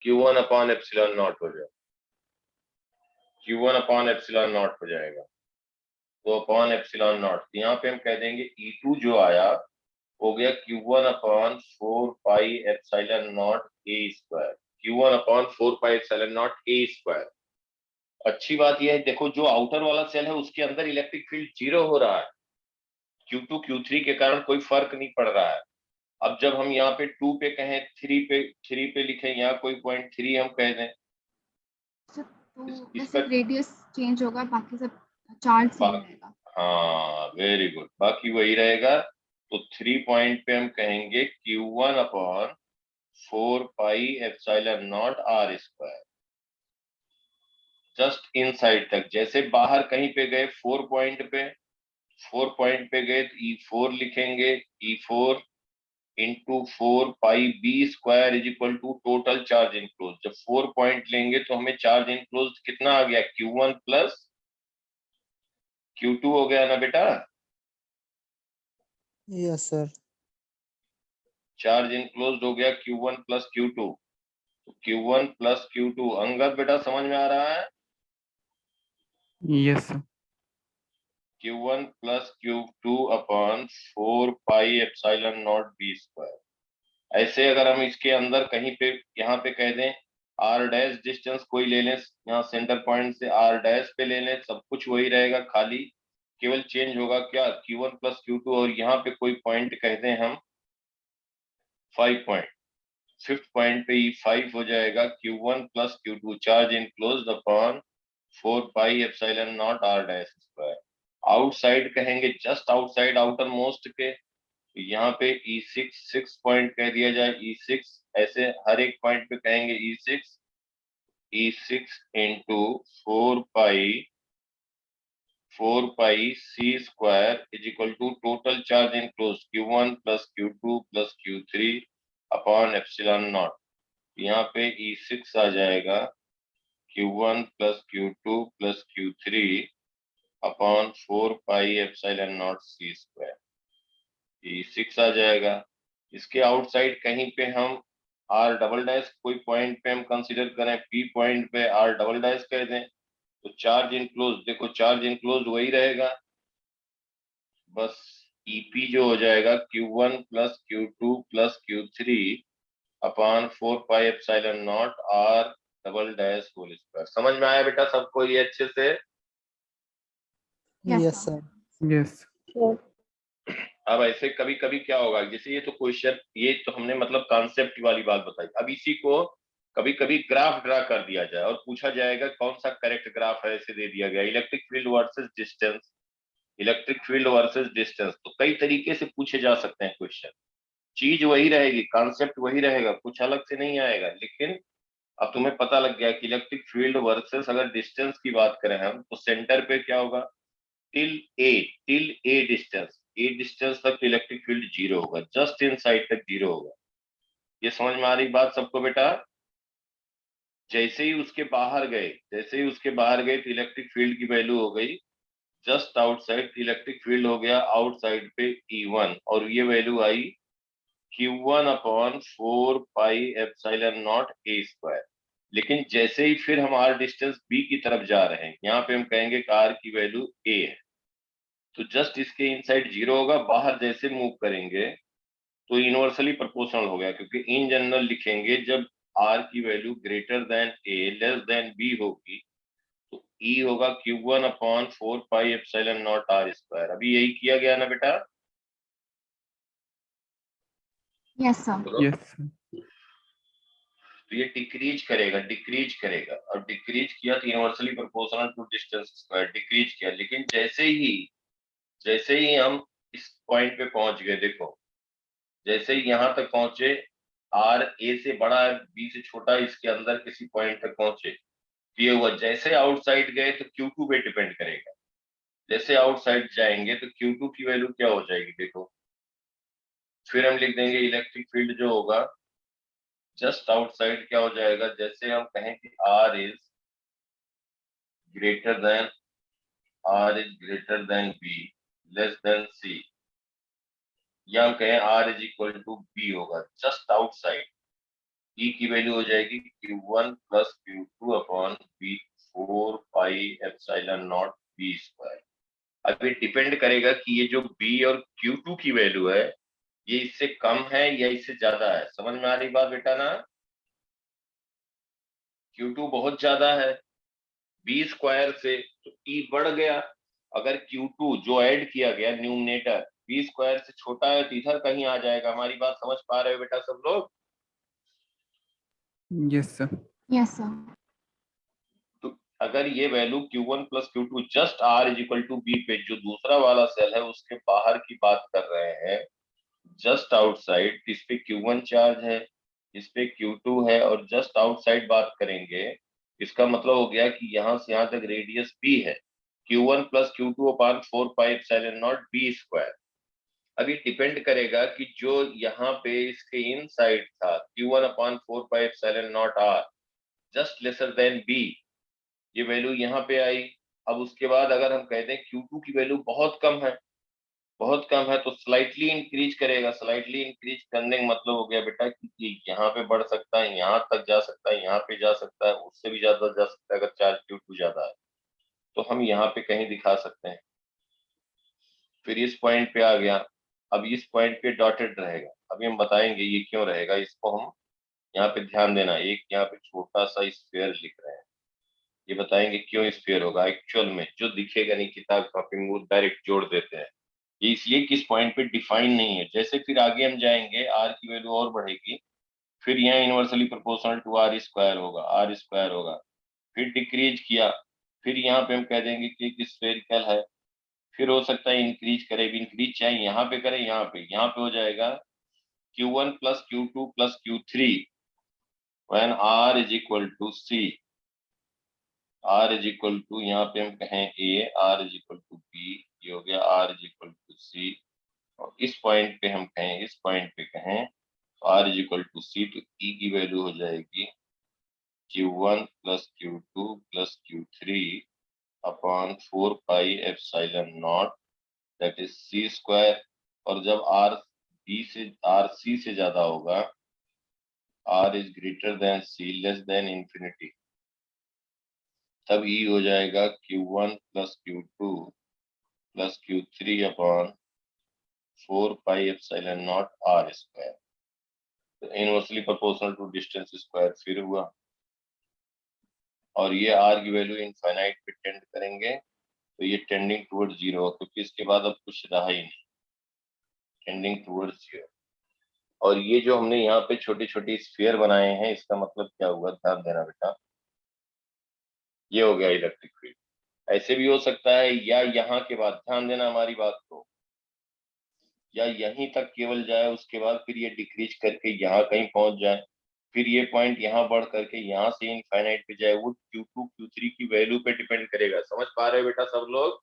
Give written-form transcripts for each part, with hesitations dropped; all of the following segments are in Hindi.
Q1 अपॉन एप्सिलॉन नॉट हो जाएगा, Q1 अपॉन एप्सिलॉन नॉट हो जाएगा, तो अपॉन एप्सिलॉन नॉट यहाँ पे हम कह देंगे E2 जो आया हो गया Q1 upon 4 pi epsilon not a square, Q1 upon 4 pi epsilon not a square. अच्छी बात यह है, देखो जो आउटर वाला सेल है उसके अंदर इलेक्ट्रिक फील्ड 0 हो रहा है, Q2 Q3 के कारण कोई फर्क नहीं पड़ रहा है। अब जब हम यहाँ पे 2 पे कहें, 3 पे लिखें, यहाँ कोई पॉइंट 3 हम कह दें, तो इस बस पर रेडियस चेंज होगा, बाकी सब चार्ज सेम रहेगा। हाँ वेरी गुड, बाकी वही रहेगा। तो 3 पॉइंट पे हम कहेंगे Q1 upon 4 pi epsilon not are square, just inside तक। जैसे बाहर कहीं पे गए 4 पॉइंट पे, 4 पॉइंट पे गए तो E4 लिखेंगे, E4 into 4 pi B square is equal to total charge enclose. जब 4 पॉइंट लेंगे तो हमें चार्ज इनक्लोज कितना आ गया, Q1 प्लस Q2 हो गया ना बेटा। Yes sir. चार्ज इनक्लोज हो गया Q1 प्लस Q2, तो Q1 प्लस Q2। अंगद बेटा समझ में आ रहा है? Yes sir. Q1 plus Q2 upon 4 pi epsilon not be square. ऐसे अगर हम इसके अंदर कहीं पे यहाँ पे कह दें आर डैश डिस्टेंस कोई ले लें, यहाँ सेंटर पॉइंट से आर डैश पे ले लें, सब कुछ वही रहेगा, खाली केवल चेंज होगा क्या, Q1 प्लस Q2। और यहाँ पे कोई पॉइंट कह दें हम 5 पॉइंट, 5th पॉइंट पे E5 हो जाएगा Q1 plus Q2 charge enclosed upon 4 pi epsilon not R dash square. Outside कहेंगे, जस्ट आउटसाइड आउटर मोस्ट के, यहाँ पे E6 6 पॉइंट कह दिया जाए, E6 ऐसे हर एक पॉइंट पे कहेंगे E6 into 4 pi C square is equal to total charge enclose Q1 plus Q2 plus Q3 upon epsilon not. यहाँ पे E6 आ जाएगा Q1 plus Q2 plus Q3 upon 4 pi epsilon not C square, E6 आ जाएगा। इसके आउटसाइड कहीं पे हम आर डबल डैश कोई पॉइंट पे हम कंसीडर करें, P पॉइंट पे आर डबल डैश कह दें, तो चार्ज इनक्लोज, देखो चार्ज इनक्लोज वही रहेगा, बस EP जो हो जाएगा Q1 plus Q2 plus Q3 upon 4 pi epsilon not R double dash whole square. समझ में आया बेटा सबको ये अच्छे से? Yes sir. यस। अब ऐसे कभी कभी क्या होगा, जैसे ये तो क्वेश्चन, ये तो हमने मतलब कॉन्सेप्ट वाली बात बताई। अब इसी को कभी कभी ग्राफ ड्रा कर दिया जाए और पूछा जाएगा कौन सा करेक्ट ग्राफ है, ऐसे दे दिया गया electric field versus distance, electric field versus distance. तो कई तरीके से पूछे जा सकते हैं क्वेश्चन, चीज वही रहेगी, कॉन्सेप्ट वही रहेगा, कुछ अलग से नहीं आएगा। लेकिन अब तुम्हें पता लग गया कि इलेक्ट्रिक फील्ड वर्सेस अगर डिस्टेंस की बात करें हम, तो सेंटर पे क्या होगा, टिल ए डिस्टेंस, ए डिस्टेंस तक इलेक्ट्रिक फील्ड 0 होगा, जस्ट इन साइड तक 0 होगा। ये समझ में आ रही बात सबको बेटा? जैसे ही उसके बाहर गए, जैसे ही उसके बाहर गए तो इलेक्ट्रिक फील्ड की वैल्यू हो गई जस्ट आउटसाइड, इलेक्ट्रिक फील्ड हो गया आउटसाइड पे E1, और ये value I Q1 upon 4 pi epsilon not a square. लेकिन जैसे ही फिर हम आर डिस्टेंस B की तरफ जा रहे हैं, यहाँ पे हम कहेंगे कि R की वैल्यू A है, तो जस्ट इसके इनसाइड 0 होगा, बाहर जैसे मूव करेंगे तो यूनिवर्सली प्रोपोर्शनल हो गया, क्योंकि इन जनरल लिखेंगे जब R की value greater than A less than B होगी, तो E होगा Q1 upon 4 pi epsilon not are square. अभी यही किया गया ना बेटा? Yes sir. यस। तो ये डिक्रीज करेगा और डिक्रीज किया तो universally proportional to distance square, decrease किया। लेकिन जैसे ही हम इस पॉइंट पे पहुंच गए, देखो जैसे ही यहां तक पहुंचे, आर ए से बड़ा है बी से छोटा है, इसके अंदर किसी पॉइंट तक पहुंचे, तो ये हुआ। जैसे आउटसाइड गए तो Q2 पे डिपेंड करेगा, जैसे आउटसाइड जाएंगे तो Q2 की वैल्यू क्या हो जाएगी, देखो फिर हम लिख देंगे इलेक्ट्रिक फील्ड जो होगा जस्ट आउटसाइड क्या हो जाएगा, जैसे हम कहें कि greater than R is greater than B less than C, या हम कहें R is equal to B होगा जस्ट आउटसाइड, E की वैल्यू हो जाएगी Q1 plus Q2 upon B 4 pi epsilon not B square. अब ये डिपेंड करेगा कि ये जो B और Q2 की वैल्यू है ये इससे कम है या इससे ज्यादा है। समझ में आ रही बात बेटा ना? Q2 बहुत ज्यादा है B स्क्वायर से, तो E बढ़ गया। अगर Q2 जो ऐड किया गया न्यूमरेटर B स्क्वायर से छोटा है तो इधर कहीं आ जाएगा। हमारी बात समझ पा रहे हो बेटा सब लोग? Yes sir. Yes, sir. तो अगर ये value Q1 plus Q2 just R is equal to B पे, जो दूसरा वाला सेल है उसके बाहर की बात कर रहे हैं, जस्ट आउटसाइड, इस पे Q1 चार्ज है, इस पे Q2 है, और जस्ट आउटसाइड बात करेंगे, इसका मतलब हो गया कि यहां से यहां तक रेडियस B है, Q1 plus Q2 upon 4 pi epsilon not B square. अब ये डिपेंड करेगा कि जो यहाँ पे इसके इन साइड था Q1 upon 4 pi epsilon not R just lesser than B, ये वैल्यू यहाँ पे आई। अब उसके बाद अगर हम कहते हैं Q2 की वैल्यू बहुत कम है, बहुत कम है, तो स्लाइटली इंक्रीज करेगा। स्लाइटली इंक्रीज करने का मतलब हो गया बेटा कि यहाँ पे बढ़ सकता है, यहाँ तक जा सकता है, यहाँ पे जा सकता है, उससे भी ज्यादा जा सकता है अगर चार्ज Q2 ज्यादा है, तो हम यहाँ पे कहीं दिखा सकते हैं। फिर इस पॉइंट पे आ गया, अब इस पॉइंट पे डॉटेड रहेगा। अभी हम बताएंगे ये क्यों रहेगा, इसको हम यहाँ पे ध्यान देना। एक यहाँ पे छोटा सा स्फीयर लिख रहे हैं, ये बताएंगे क्यों स्फीयर होगा। एक्चुअल में जो दिखेगा नहीं किताब कॉपी में वो डायरेक्ट जोड़ देते हैं, ये इसलिए कि इस पॉइंट पे डिफाइन नहीं है। जैसे फिर आगे हम जाएंगे आर की वैल्यू और बढ़ेगी, फिर यहाँ inversely proportional to R square होगा, आर स्क्वायर होगा, फिर डिक्रीज किया, फिर यहाँ पे हम कह देंगे कि एक स्फेरिकल है, फिर हो सकता है इंक्रीज करे, इंक्रीज चाहे यहाँ पे करे, यहाँ पे हो जाएगा Q1 plus Q2 plus Q3 when R is equal to C। R is equal to यहाँ पे हम कहें A, R is equal to B, ये हो गया R is equal to C, और इस पॉइंट पे हम कहें, इस पॉइंट पे कहें तो R is equal to C, तो E की वैल्यू हो जाएगी Q1 plus Q2 plus Q3 upon 4 pi epsilon not that is C square. और जब R C से ज्यादा होगा, R is greater than C less than infinity, तब E हो जाएगा Q1 plus Q2 plus Q3 upon 4 pi epsilon not R square. तो inversely proportional to distance square फिर हुआ, और ये R की वैल्यू इनफाइनाइट पे टेंड करेंगे, तो ये टेंडिंग टुवर्ड्स जीरो, क्योंकि इसके बाद अब कुछ रहा ही नहीं, टेंडिंग टुवर्ड्स जीरो। और ये जो हमने यहाँ पे छोटे छोटे स्फीयर बनाए हैं, इसका मतलब क्या हुआ, ध्यान देना बेटा, ये हो गया इलेक्ट्रिक फील्ड। ऐसे भी हो सकता है, या यहाँ के बाद, ध्यान देना हमारी बात को, या यहीं तक केवल जाए, उसके बाद फिर ये डिक्रीज करके यहाँ कहीं पहुंच जाए, फिर ये पॉइंट यहाँ बढ़ करके यहाँ से इनफाइनाइट पे जाए। वो Q2 Q3 की वैल्यू पे डिपेंड करेगा। समझ पा रहे हो बेटा सब लोग?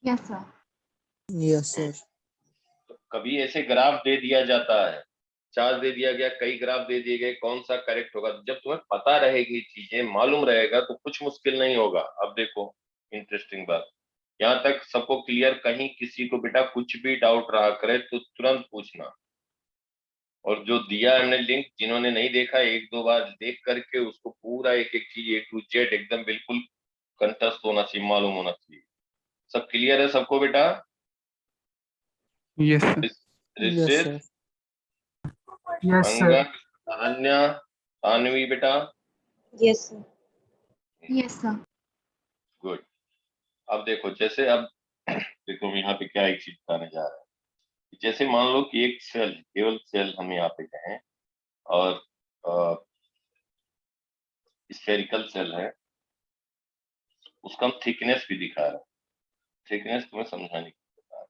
Yes, sir. Yes sir. तो कभी ऐसे ग्राफ दे दिया जाता है, चार्ज दे दिया गया, कई ग्राफ दे दिए गए, कौन सा करेक्ट होगा, जब तुम्हें पता रहेगी, चीजें मालूम रहेगा, तो कुछ मुश्किल नहीं होगा। अब देखो इंटरेस्टिंग बात, यहाँ तक सबको क्लियर? कहीं किसी को बेटा कुछ भी डाउट रहा करे तो तुरंत पूछना। और जो दिया हमने लिंक, जिन्होंने नहीं देखा, एक दो बार देख करके उसको पूरा एक एक चीज A to Z एकदम बिल्कुल कंठस्थ होना चाहिए, मालूम होना चाहिए। सब क्लियर है सबको बेटा? Yes sir. Yes Rishit, sir. Yes sir. Angad, Ananya, Tanvi बेटा, yes sir. Yes, sir. Good. अब देखो, जैसे अब देखो यहाँ पे क्या एक चीज बताने जा रहा है। जैसे मान लो कि एक सेल, केवल सेल हम यहाँ पे कहें, और स्फेरिकल सेल है, उसका हम थिकनेस भी दिखा रहे हैं। थिकनेस तुम्हें समझाने की बता रहा हूं।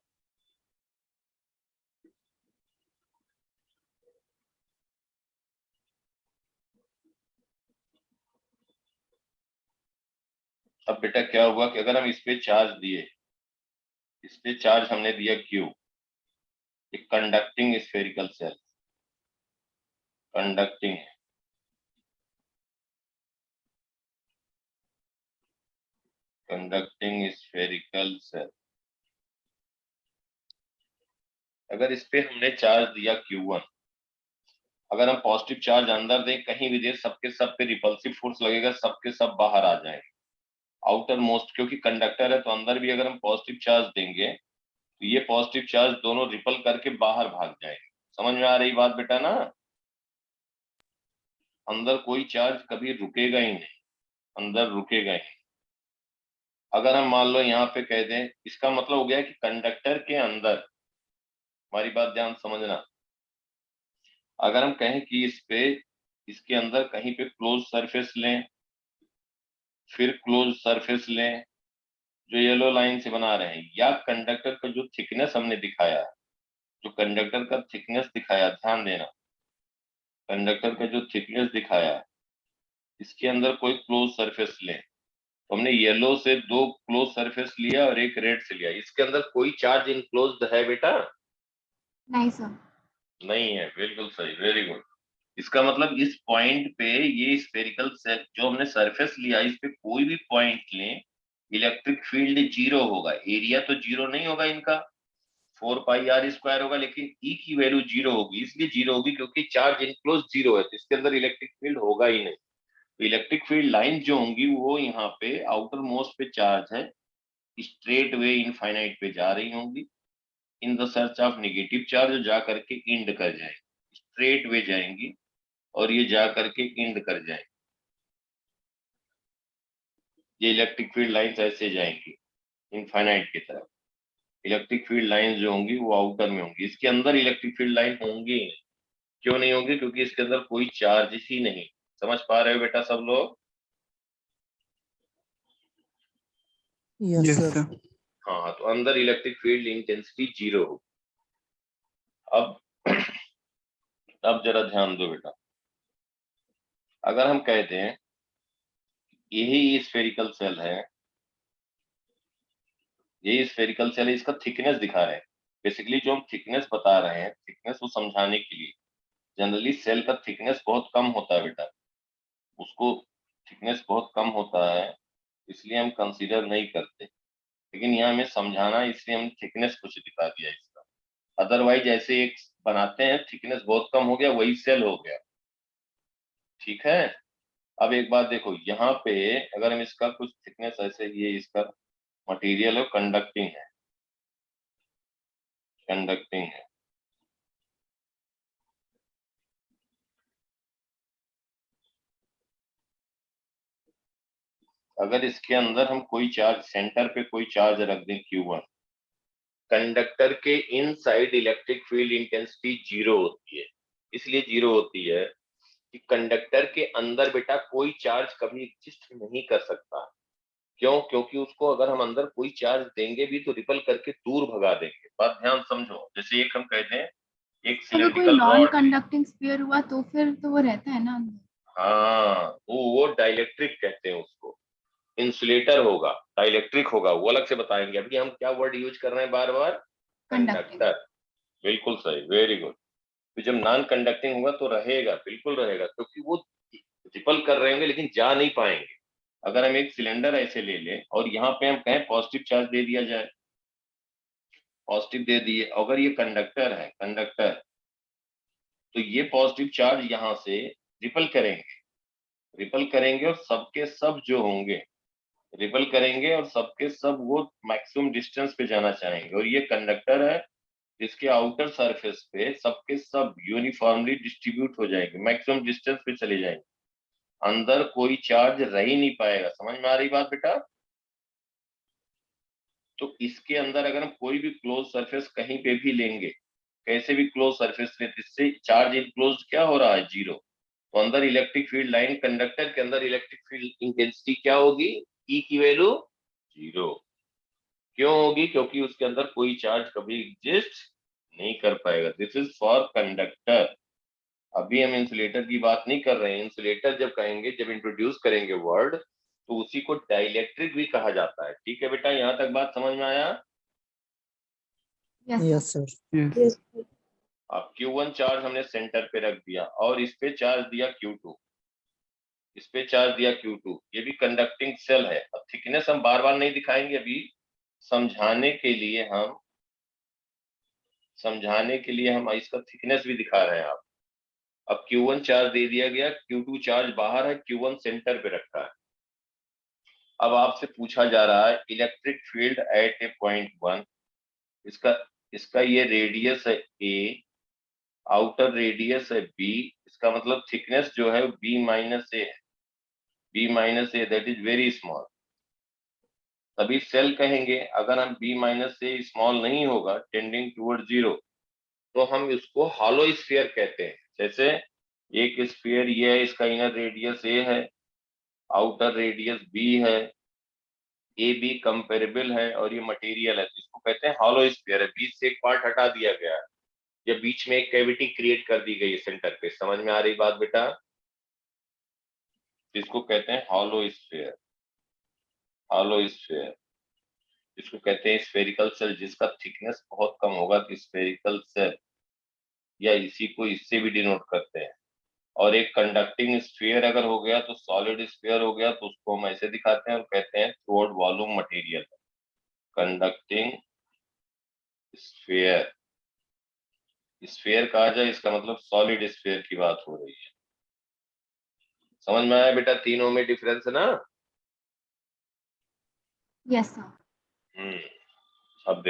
अब बेटा क्या हुआ कि अगर हम इस पे चार्ज दिए, इस पे चार्ज हमने दिया Q, एक कंडक्टिंग स्फेरिकल सेल, कंडक्टिंग है, कंडक्टिंग स्फेरिकल सेल, अगर इस पे हमने चार्ज दिया Q1, अगर हम पॉजिटिव चार्ज अंदर दें, कहीं भी दें, सबके सब पे रिपल्सिव फोर्स लगेगा, सबके सब बाहर आ जाएंगे आउटर मोस्ट, क्योंकि कंडक्टर है तो अंदर भी अगर हम पॉजिटिव चार्ज देंगे तो ये पॉजिटिव चार्ज दोनों रिपल करके बाहर भाग जाएंगे। समझ में आ रही बात बेटा ना? अंदर कोई चार्ज कभी रुकेगा ही नहीं, अंदर रुकेगा ही। अगर हम मान लो यहाँ पे कह दें, इसका मतलब हो गया कि कंडक्टर के अंदर, हमारी बात ध्यान समझना, अगर हम कहें कि इस पे, इसके अंदर कहीं पे क्लोज सरफेस लें, फिर क्लोज सरफेस लें जो येलो लाइन से बना रहे हैं, या कंडक्टर का जो थिकनेस हमने दिखाया है, जो कंडक्टर का थिकनेस दिखाया, ध्यान देना, कंडक्टर का जो थिकनेस दिखाया है, इसके अंदर कोई क्लोज सरफेस लें, तो हमने येलो से 2 क्लोज सरफेस लिया और एक रेड से लिया, इसके अंदर कोई चार्ज इनक्लोज्ड है बेटा? नहीं सर। नहीं है, बिल्कुल सही, वेरी गुड। इसका मतलब इस पॉइंट पे ये स्फेरिकल सेल जो हमने सरफेस लिया, इस पे कोई भी पॉइंट लें, इलेक्ट्रिक फील्ड जीरो होगा। एरिया तो जीरो नहीं होगा इनका, 4πr² होगा, लेकिन ई की वैल्यू जीरो होगी। इसलिए जीरो होगी क्योंकि चार्ज इनक्लोज जीरो है, तो इसके अंदर इलेक्ट्रिक फील्ड होगा ही नहीं। तो इलेक्ट्रिक फील्ड लाइन जो होंगी वो यहाँ पे आउटर मोस्ट पे चार्ज है, स्ट्रेट वे इनफाइनाइट पे जा रही होंगी, in the search of negative charge, जा करके इंड कर जाएंगे, स्ट्रेट वे जाएंगी और ये जा करके इंड कर जाएंगे। ये इलेक्ट्रिक फील्ड लाइंस ऐसे जाएंगी इनफाइनाइट की तरफ। इलेक्ट्रिक फील्ड लाइंस जो होंगी वो आउटर में होंगी, इसके अंदर इलेक्ट्रिक फील्ड लाइन होंगी ही नहीं। क्यों नहीं होंगी? क्योंकि इसके अंदर कोई चार्ज ही नहीं। समझ पा रहे हो बेटा सब लोग? Yes, Yes, sir. sir. हाँ, तो अंदर इलेक्ट्रिक फील्ड इंटेंसिटी जीरो होगी। अब जरा ध्यान दो बेटा, अगर हम कहते हैं यही स्फेरिकल सेल है, यही स्फेरिकल सेल है, इसका थिकनेस दिखा रहे हैं। बेसिकली जो हम थिकनेस बता रहे हैं, थिकनेस को समझाने के लिए, जनरली सेल का थिकनेस बहुत कम होता है बेटा, उसको थिकनेस बहुत कम होता है, इसलिए हम कंसीडर नहीं करते। लेकिन यहाँ हमें समझाना, इसलिए हम थिकनेस कुछ दिखा दिया इसका। अदरवाइज ऐसे एक बनाते हैं, थिकनेस बहुत कम हो गया, वही सेल हो गया। ठीक है, अब एक बात देखो, यहाँ पे अगर हम इसका कुछ थिकनेस ऐसे, ये इसका मटेरियल है, कंडक्टिंग है, कंडक्टिंग है, अगर इसके अंदर हम कोई चार्ज, सेंटर पे कोई चार्ज रख दें Q1, कंडक्टर के inside electric field intensity zero होती है। इसलिए जीरो होती है कि कंडक्टर के अंदर बेटा कोई चार्ज कभी एग्जिस्ट नहीं कर सकता। क्यों? क्योंकि उसको अगर हम अंदर कोई चार्ज देंगे भी तो रिपल करके दूर भगा देंगे। बात ध्यान समझो, जैसे एक हम कहते हैं एक अगर कोई cylindrical non rod, conducting sphere हुआ तो फिर तो वो रहता है ना अंदर। हाँ, वो डाइलेक्ट्रिक कहते हैं उसको, इंसुलेटर होगा, डाइलेक्ट्रिक होगा, वो अलग से बताएंगे। अभी हम क्या वर्ड यूज कर रहे हैं बार बार? कंडक्टिंग। कंडक्टर। बिल्कुल सही, वेरी गुड। तो जब नॉन कंडक्टिंग होगा तो रहेगा, बिल्कुल रहेगा, क्योंकि वो रिपल कर रहे होंगे लेकिन जा नहीं पाएंगे। अगर हम एक सिलेंडर ऐसे ले लें और यहाँ पे हम कहें पॉजिटिव चार्ज दे दिया जाए, पॉजिटिव दे दिए, अगर ये कंडक्टर है, कंडक्टर, तो ये पॉजिटिव चार्ज यहाँ से रिपल करेंगे, रिपल करेंगे और सबके सब जो होंगे रिपल करेंगे और सबके सब वो मैक्सिमम डिस्टेंस पे जाना चाहेंगे। और ये कंडक्टर है, इसके आउटर सरफेस पे सबके सब यूनिफॉर्मली डिस्ट्रीब्यूट हो जाएंगे, मैक्सिमम डिस्टेंस पे चले जाएंगे, अंदर कोई चार्ज रह ही नहीं पाएगा। समझ में आ रही बात बेटा? तो इसके अंदर अगर हम कोई भी क्लोज सरफेस कहीं पे भी लेंगे, कैसे भी क्लोज सरफेस ले, इससे चार्ज इनक्लोज क्या हो रहा है? जीरो। तो अंदर इलेक्ट्रिक फील्ड लाइन, कंडक्टर के अंदर इलेक्ट्रिक फील्ड इंटेंसिटी क्या होगी? ई की वैल्यू जीरो। क्यों होगी? क्योंकि उसके अंदर कोई चार्ज कभी एग्जिस्ट नहीं कर पाएगा। This is for conductor. अभी हम इंसुलेटर की बात नहीं कर रहे हैं। इंसुलेटर जब कहेंगे, जब इंट्रोड्यूस करेंगे वर्ड, तो उसी को डाइलेक्ट्रिक भी कहा जाता है। ठीक है बेटा, यहाँ तक बात समझ में आया? Yes Yes, sir. Yes. अब Q1 चार्ज हमने सेंटर पे रख दिया और इस पे चार्ज दिया Q2, इस पे चार्ज दिया Q2, ये भी कंडक्टिंग सेल है। अब थिकनेस हम बार बार नहीं दिखाएंगे, अभी समझाने के लिए हम, समझाने के लिए हम इसका थिकनेस भी दिखा रहे हैं। आप अब Q1 चार्ज दे दिया गया, Q2 चार्ज बाहर है, Q1 सेंटर पे रखा है। अब आपसे पूछा जा रहा है electric field at a point 1, इसका इसका ये रेडियस है A, आउटर रेडियस है B, इसका मतलब थिकनेस जो है B माइनस ए है, B minus A that is very small, तभी सेल कहेंगे। अगर हम B माइनस ए स्मॉल नहीं होगा टेंडिंग टुवर्ड 0, तो हम इसको हॉलो स्फीयर कहते हैं। जैसे एक स्फीयर ये है, इसका इनर रेडियस A है, आउटर रेडियस B है, ए बी कंपेरेबल है और ये मटेरियल है, इसको कहते हैं हॉलो स्फीयर है। बीच से एक पार्ट हटा दिया गया है या बीच में एक कैविटी क्रिएट कर दी गई है सेंटर पे। समझ में आ रही बात बेटा? इसको कहते हैं हॉलो स्फीयर। हॉलो स्फीयर इसको कहते हैं स्फेरिकल सेल, जिसका थिकनेस बहुत कम होगा तो स्फेरिकल सेल, या इसी को इससे भी डिनोट करते हैं। और एक कंडक्टिंग स्फीयर अगर हो गया तो सॉलिड स्फीयर हो गया, तो उसको हम ऐसे दिखाते हैं और कहते हैं through volume material. Conducting sphere, sphere कहा जाए इसका मतलब सॉलिड स्फीयर की बात हो रही है। समझ में आया बेटा? तीनों में डिफरेंस है ना? Yes sir. अब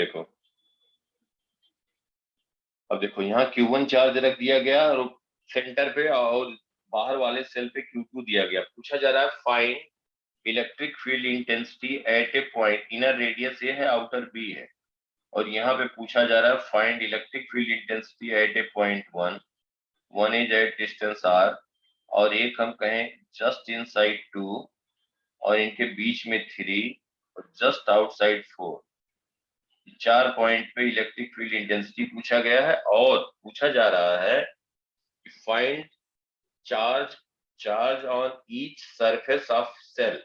देखो, यहाँ Q1 चार्ज रख दिया गया और सेंटर पे, और बाहर वाले सेल पे Q2 दिया गया। पूछा जा रहा है find electric field intensity at a point, inner radius a है, आउटर बी है, और यहाँ पे पूछा जा रहा है find electric field intensity at a point 1, one is at distance r, और एक हम कहें जस्ट इनसाइड 2, और इनके बीच में 3, और जस्ट आउटसाइड 4। 4 पॉइंट पे इलेक्ट्रिक फील्ड इंटेंसिटी पूछा गया है, और पूछा जा रहा है find charge on each surface of shell.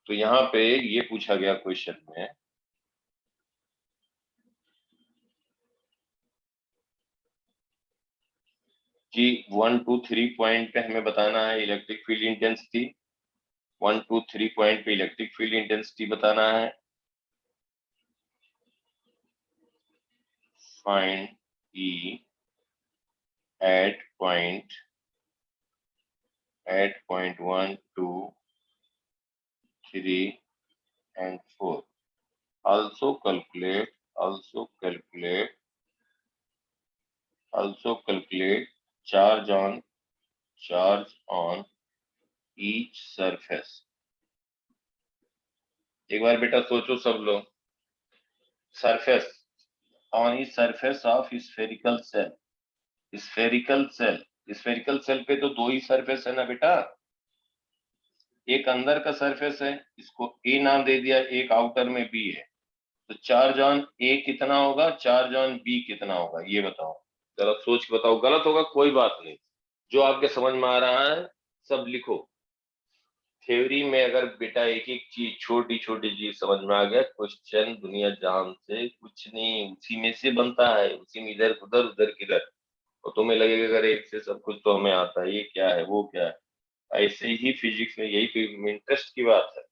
तो यहाँ पे ये पूछा गया क्वेश्चन में कि 1 2 3 पॉइंट पे हमें बताना है इलेक्ट्रिक फील्ड इंटेंसिटी। 1 2 3 पॉइंट पे इलेक्ट्रिक फील्ड इंटेंसिटी बताना है। Find E at point 1 2 3 and 4. Also calculate charge on each surface. एक बार बेटा सोचो सब लोग, surface on each surface of spherical shell. Spherical shell पे तो दो ही सरफेस है ना बेटा, एक अंदर का सरफेस है, इसको ए नाम दे दिया, एक आउटर में बी है, तो चार्ज ऑन ए कितना होगा, चार्ज ऑन बी कितना होगा, ये बताओ जरा, सोच के बताओ। गलत होगा कोई बात नहीं, जो आपके समझ में आ रहा है सब लिखो। थ्योरी में अगर बेटा एक एक चीज, छोटी छोटी चीज समझ में आ गया, क्वेश्चन दुनिया जहान से कुछ नहीं, उसी में से बनता है, उसी में इधर उधर उधर किधर, और तुम्हें लगेगा अगर एक से सब कुछ तो हमें आता है, ये क्या है वो क्या है। ऐसे ही फिजिक्स में, यही तो इंटरेस्ट की बात है।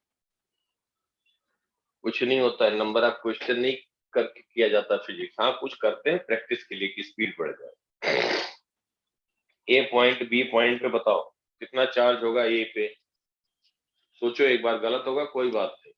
कुछ नहीं होता है, नंबर ऑफ क्वेश्चन नहीं करके किया जाता फिजिक्स। हाँ कुछ करते हैं प्रैक्टिस के लिए कि स्पीड बढ़ जाए। ए पॉइंट बी पॉइंट पे बताओ कितना चार्ज होगा ए पे, सोचो एक बार, गलत होगा कोई बात नहीं।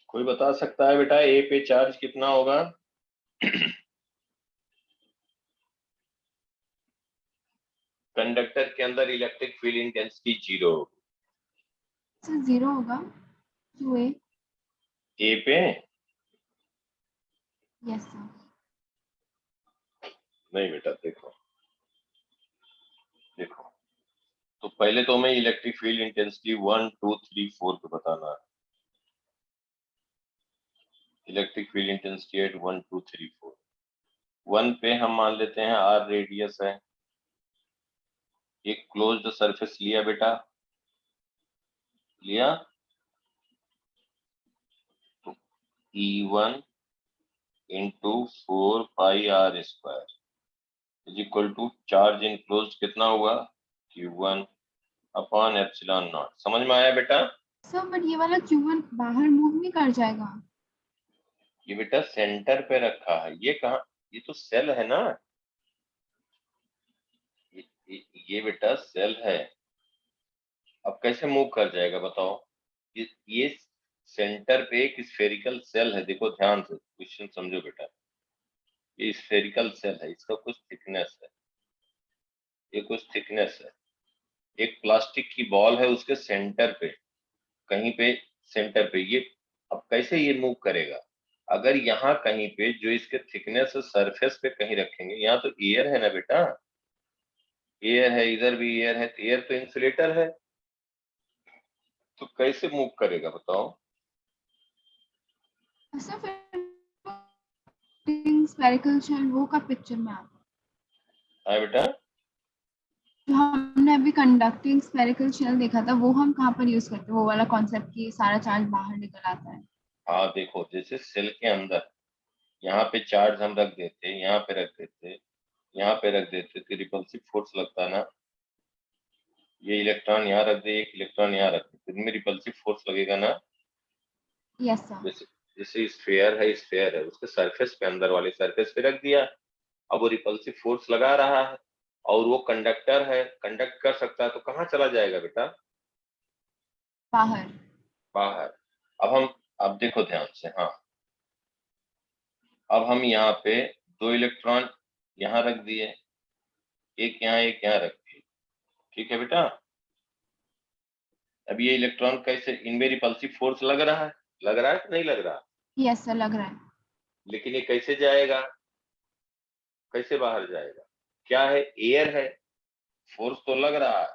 कोई बता सकता है बेटा ए पे चार्ज कितना होगा? कंडक्टर के अंदर इलेक्ट्रिक फील्ड इंटेंसिटी 0 होगी। सर 0 होगा QA। ए पे यस सर। नहीं बेटा, देखो तो पहले तो हमें इलेक्ट्रिक फील्ड इंटेंसिटी 1 2 3 4 पे बताना है। Electric field intensity eight 1 2 3 4। 1 पे हम मान लेते हैं r रेडियस है, एक क्लोज्ड सरफेस लिया बेटा, लिया, E1 into 4 pi r² is equal to charge enclose कितना हुआ Q1 अपॉन एप्सिलॉन नॉट। समझ में आया बेटा? सर बट ये वाला Q1 बाहर मूव नहीं कर जाएगा। ये बेटा सेंटर पे रखा है, ये कहाँ, ये तो सेल है ना, ये बेटा सेल है। अब कैसे मूव कर जाएगा बताओ? ये सेंटर पे एक स्फेरिकल सेल है, देखो ध्यान से क्वेश्चन समझो बेटा। ये स्फेरिकल सेल है, इसका कुछ थिकनेस है, ये कुछ थिकनेस है। एक प्लास्टिक की बॉल है, उसके सेंटर पे कहीं पे, सेंटर पे ये, अब कैसे ये मूव करेगा? अगर यहाँ कहीं पे जो इसके थिकनेस सरफेस पे कहीं रखेंगे, यहाँ तो एयर है ना बेटा, एयर है, इधर भी एयर है, तो एयर तो इंसुलेटर है, तो कैसे मूव करेगा बताओ? सर फिर स्फेरिकल शेल वो का पिक्चर में आता हाँ बेटा, जो हमने अभी कंडक्टिंग स्फेरिकल शेल देखा था, वो हम कहाँ पर यूज करते हैं, वो वाला कॉन्सेप्ट की सारा चार्ज बाहर निकल आता है। हाँ देखो जैसे सेल के अंदर यहाँ पे चार्ज हम रख देते, यहाँ पे रख देते, यहाँ पे रख देते, तो रिपल्सिव फोर्स लगता है ना। ये इलेक्ट्रॉन यहाँ रख दे, एक इलेक्ट्रॉन यहाँ रख दे, तो इनमें रिपल्सिव फोर्स लगेगा ना। Yes sir. जैसे जैसे स्फेयर है, उसके सरफेस पे, अंदर वाले सरफेस पे रख दिया, अब वो रिपल्सिव फोर्स लगा रहा है, और वो कंडक्टर है, कंडक्ट कर सकता है, तो कहाँ चला जाएगा बेटा? बाहर। बाहर। अब देखो ध्यान से, हाँ, अब हम यहाँ पे दो इलेक्ट्रॉन यहाँ रख दिए, एक यहाँ रख दिए, ठीक है बेटा। अब ये इलेक्ट्रॉन कैसे, इनमें रिपल्सिव फोर्स लग रहा है कि नहीं लग रहा? यस सर लग रहा है। लेकिन ये कैसे जाएगा, कैसे बाहर जाएगा? क्या है, एयर है, फोर्स तो लग रहा है।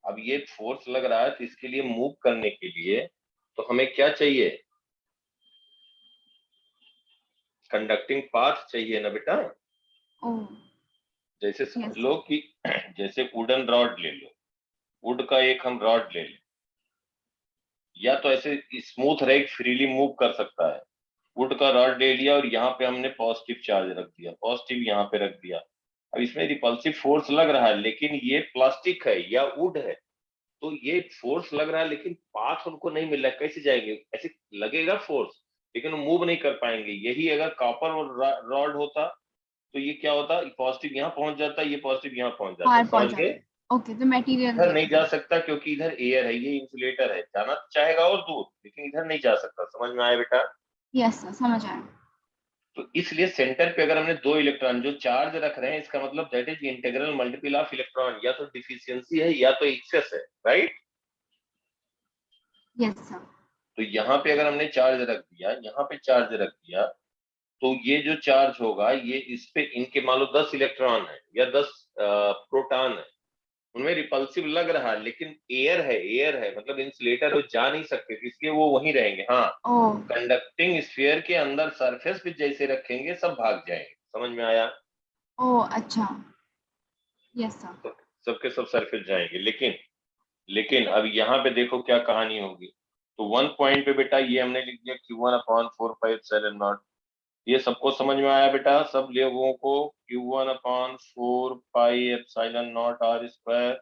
अब ये फोर्स लग रहा है, तो इसके लिए मूव करने के लिए तो हमें क्या चाहिए? कंडक्टिंग पाथ चाहिए ना बेटा। ओ जैसे समझ यस लो कि जैसे वुडन रॉड ले लो, वुड का एक हम रॉड ले लें, या तो ऐसे स्मूथ रैक फ्रीली मूव कर सकता है, वुड का रॉड ले लिया और यहाँ पे हमने पॉजिटिव चार्ज रख दिया, पॉजिटिव यहाँ पे रख दिया। अब इसमें रिपल्सिव फोर्स लग रहा है, लेकिन ये प्लास्टिक है या वुड है, तो ये फोर्स लग रहा है, लेकिन पाथ उनको नहीं मिल रहा है, कैसे जाएंगे? ऐसे लगेगा फोर्स, लेकिन वो मूव नहीं कर पाएंगे। यही अगर कॉपर और रॉड होता तो ये क्या होता, पॉजिटिव यहाँ पहुंच जाता, ये पॉजिटिव यहाँ पहुंच जाता, बाहर पहुंच समझ गए? जाते हैं। ओके तो मटेरियल इधर नहीं देखो। जा सकता क्योंकि इधर एयर है, ये इंसुलेटर है, जाना तो चाहेगा और दूर, लेकिन इधर नहीं जा सकता। समझ में आया बेटा? यस सर समझ आया। तो इसलिए सेंटर पे अगर हमने दो इलेक्ट्रॉन जो चार्ज रख रहे हैं, इसका मतलब that is integral multiple of electron, या तो डिफिशियंसी है या तो एक्सेस है, राइट? Yes sir. तो यहाँ पे अगर हमने चार्ज रख दिया, यहाँ पे चार्ज रख दिया, तो ये जो चार्ज होगा, ये इस पे, इनके मान लो 10 इलेक्ट्रॉन है या 10 प्रोटॉन है, उनमें रिपल्सिव लग रहा है, लेकिन एयर है, मतलब इंसुलेटर वो जा नहीं सकते, तो इसलिए वो वहीं रहेंगे। हाँ, ओ कंडक्टिंग स्फीयर के अंदर सरफेस पे जैसे रखेंगे सब भाग जाएंगे। समझ में आया? ओ अच्छा। Yes sir. तो सबके सब सरफेस जाएंगे, लेकिन अब यहाँ पे देखो क्या कहानी होगी। तो 1 पॉइंट पे बेटा ये हमने लिख दिया Q1/4πε0। ये सबको समझ में आया बेटा? सब लोगों को Q1/4πε0r²,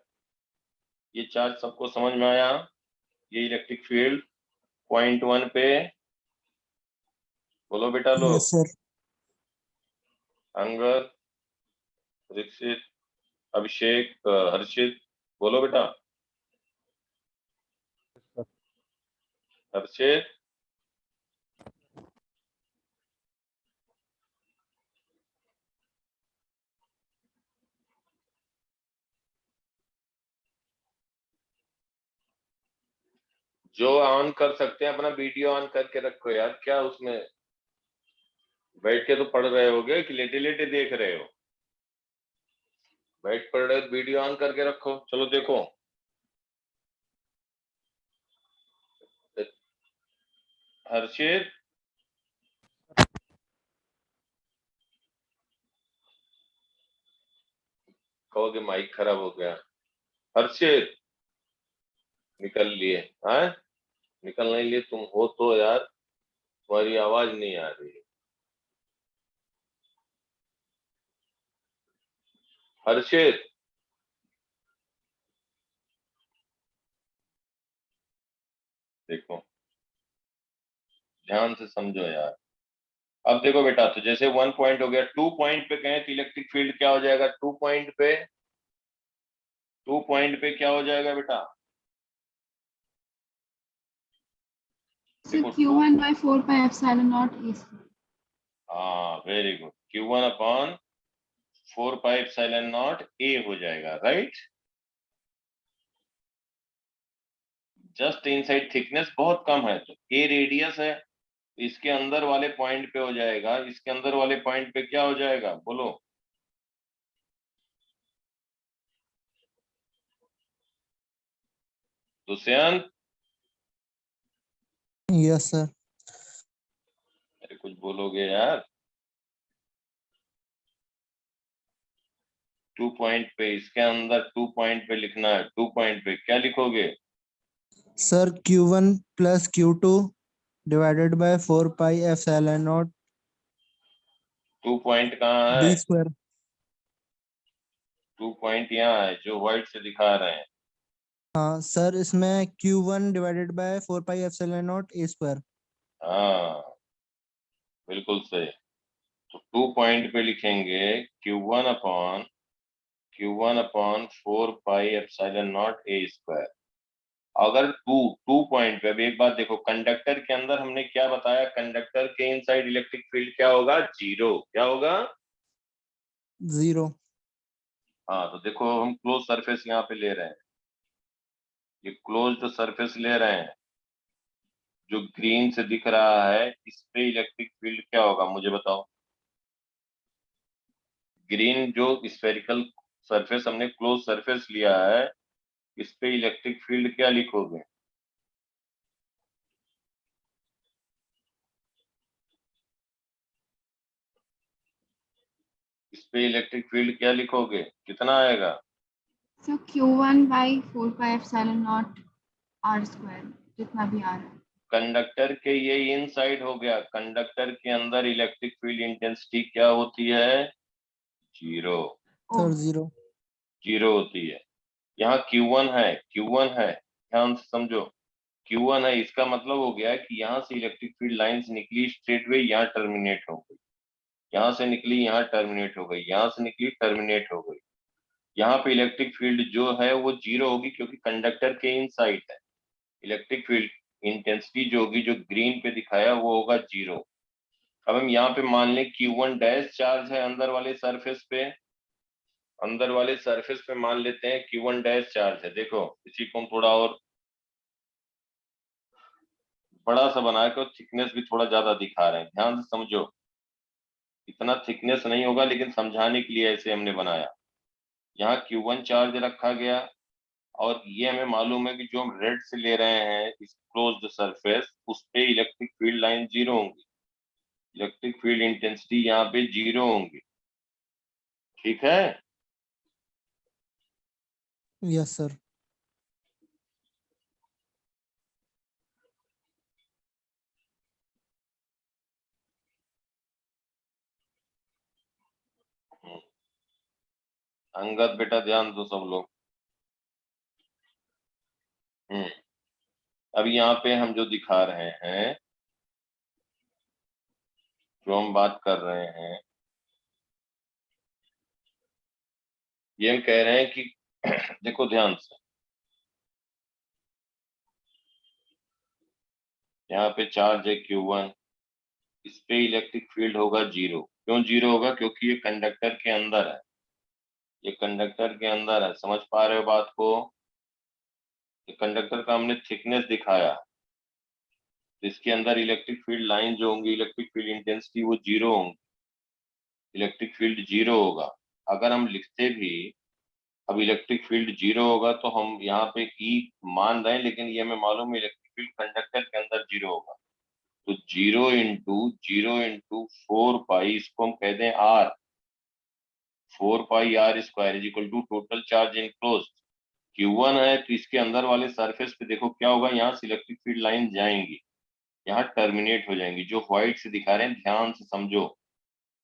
ये चार्ज सबको समझ में आया? ये इलेक्ट्रिक फील्ड पॉइंट 1 पे, बोलो बेटा लोग। Yes, sir. अंगद, दीक्षित, अभिषेक, हर्षित, बोलो बेटा। हर्षित, जो ऑन कर सकते हैं अपना वीडियो ऑन करके रखो यार। क्या उसमें बैठ के तो पढ़ रहे होगे कि लेटे लेटे देख रहे हो? बैठ पढ़ रहे हो, वीडियो ऑन करके रखो। चलो देखो, हर्षित, कहोगे माइक खराब हो गया। हर्षित, निकल लिए? हाँ, निकल नहीं लिए तुम हो तो यार, तुम्हारी आवाज नहीं आ रही है। हर्षित, देखो ध्यान से समझो यार। अब देखो बेटा, तो जैसे 1 पॉइंट हो गया, 2 पॉइंट पे कहें तो इलेक्ट्रिक फील्ड क्या हो जाएगा? 2 पॉइंट पे क्या हो जाएगा बेटा? So देखो Q1 by 4 pi epsilon naught A square. हाँ very good, Q1 upon 4 pi epsilon not a हो जाएगा, राइट। जस्ट इनसाइड थिकनेस बहुत कम है, तो ए रेडियस है, इसके अंदर वाले पॉइंट पे हो जाएगा। इसके अंदर वाले पॉइंट पे क्या हो जाएगा बोलो? Dushyant, Yes, sir. अरे कुछ बोलोगे यार। 2 पॉइंट पे, इसके अंदर 2 पॉइंट पे लिखना है। 2 पॉइंट पे क्या लिखोगे? Sir, Q1 plus Q2 divided by 4 pi epsilon naught 2 point कहाँ है? D square. 2 पॉइंट यहाँ है जो व्हाइट से दिखा रहे हैं। हाँ सर, इसमें Q1 divided by 4 pi epsilon naught A square. हाँ बिल्कुल सही। तो 2 पॉइंट पे लिखेंगे Q1 upon 4 pi epsilon not a square. अगर टू पॉइंट पे, अभी एक बात देखो, कंडक्टर के अंदर हमने क्या बताया? कंडक्टर के इनसाइड इलेक्ट्रिक फील्ड क्या होगा? जीरो। क्या होगा? 0. हाँ, तो देखो हम क्लोज सरफेस यहाँ पे ले रहे हैं, ये क्लोज्ड सरफेस ले रहे हैं, जो ग्रीन से दिख रहा है, इस पे इलेक्ट्रिक फील्ड क्या होगा मुझे बताओ? ग्रीन जो स्फेरिकल सरफेस हमने क्लोज सरफेस लिया है, इस पे इलेक्ट्रिक फील्ड क्या लिखोगे? इस पे इलेक्ट्रिक फील्ड क्या लिखोगे? कितना आएगा? So Q1 by 4 pi epsilon naught R square, जितना भी आ रहा है। कंडक्टर के ये इनसाइड हो गया, कंडक्टर के अंदर इलेक्ट्रिक फील्ड इंटेंसिटी क्या होती है? जीरो। Sir, Oh, 0. जीरो होती है। यहाँ Q1 है, ध्यान से समझो। Q1 है, इसका मतलब हो गया कि यहाँ से इलेक्ट्रिक फील्ड लाइंस निकली स्ट्रेट वे, यहाँ टर्मिनेट हो गई, यहाँ से निकली यहाँ टर्मिनेट हो गई, यहाँ से निकली टर्मिनेट हो गई। यहाँ पे इलेक्ट्रिक फील्ड जो है वो जीरो होगी, क्योंकि कंडक्टर के इनसाइड है। इलेक्ट्रिक फील्ड इंटेंसिटी जो होगी, जो ग्रीन पे दिखाया, वो होगा जीरो। अब हम यहाँ पे मान लें Q1 डैश चार्ज है अंदर वाले सरफेस पे, अंदर वाले सरफेस पे मान लेते हैं Q1 डैश चार्ज है। देखो इसी को हम थोड़ा और बड़ा सा बना के, थिकनेस भी थोड़ा ज्यादा दिखा रहे हैं, ध्यान से समझो। इतना थिकनेस नहीं होगा, लेकिन समझाने के लिए ऐसे हमने बनाया। यहाँ Q1 चार्ज रखा गया, और ये हमें मालूम है कि जो हम रेड से ले रहे हैं इस क्लोज्ड सरफेस, उस पे इलेक्ट्रिक फील्ड लाइन जीरो होंगी, इलेक्ट्रिक फील्ड इंटेंसिटी यहाँ पे जीरो होंगी। ठीक है? Yes, sir. अंगद बेटा ध्यान दो सब लोग। अब यहाँ पे हम जो दिखा रहे हैं, जो हम बात कर रहे हैं, ये हम कह रहे हैं कि देखो ध्यान से, यहाँ पे चार्ज है Q1, इस पे इलेक्ट्रिक फील्ड होगा जीरो। क्यों जीरो होगा? क्योंकि ये कंडक्टर के अंदर है, ये कंडक्टर के अंदर है। समझ पा रहे हो बात को? ये कंडक्टर का हमने थिकनेस दिखाया, इसके अंदर इलेक्ट्रिक फील्ड लाइन जो होंगी, इलेक्ट्रिक फील्ड इंटेंसिटी वो जीरो होंगी, इलेक्ट्रिक फील्ड जीरो होगा। अगर हम लिखते भी, अब इलेक्ट्रिक फील्ड जीरो होगा तो हम यहाँ पे ई मान रहे हैं, लेकिन ये हमें मालूम है इलेक्ट्रिक फील्ड कंडक्टर के अंदर जीरो होगा। तो जीरो इंटू 4 पाई, इसको हम कह दें R. 4 pi are square is equal to total charge enclose. Q1 है, तो इसके अंदर वाले सरफेस पे देखो क्या होगा, यहाँ से इलेक्ट्रिक फील्ड लाइन जाएंगी, यहाँ टर्मिनेट हो जाएंगी। जो व्हाइट से दिखा रहे हैं ध्यान से समझो,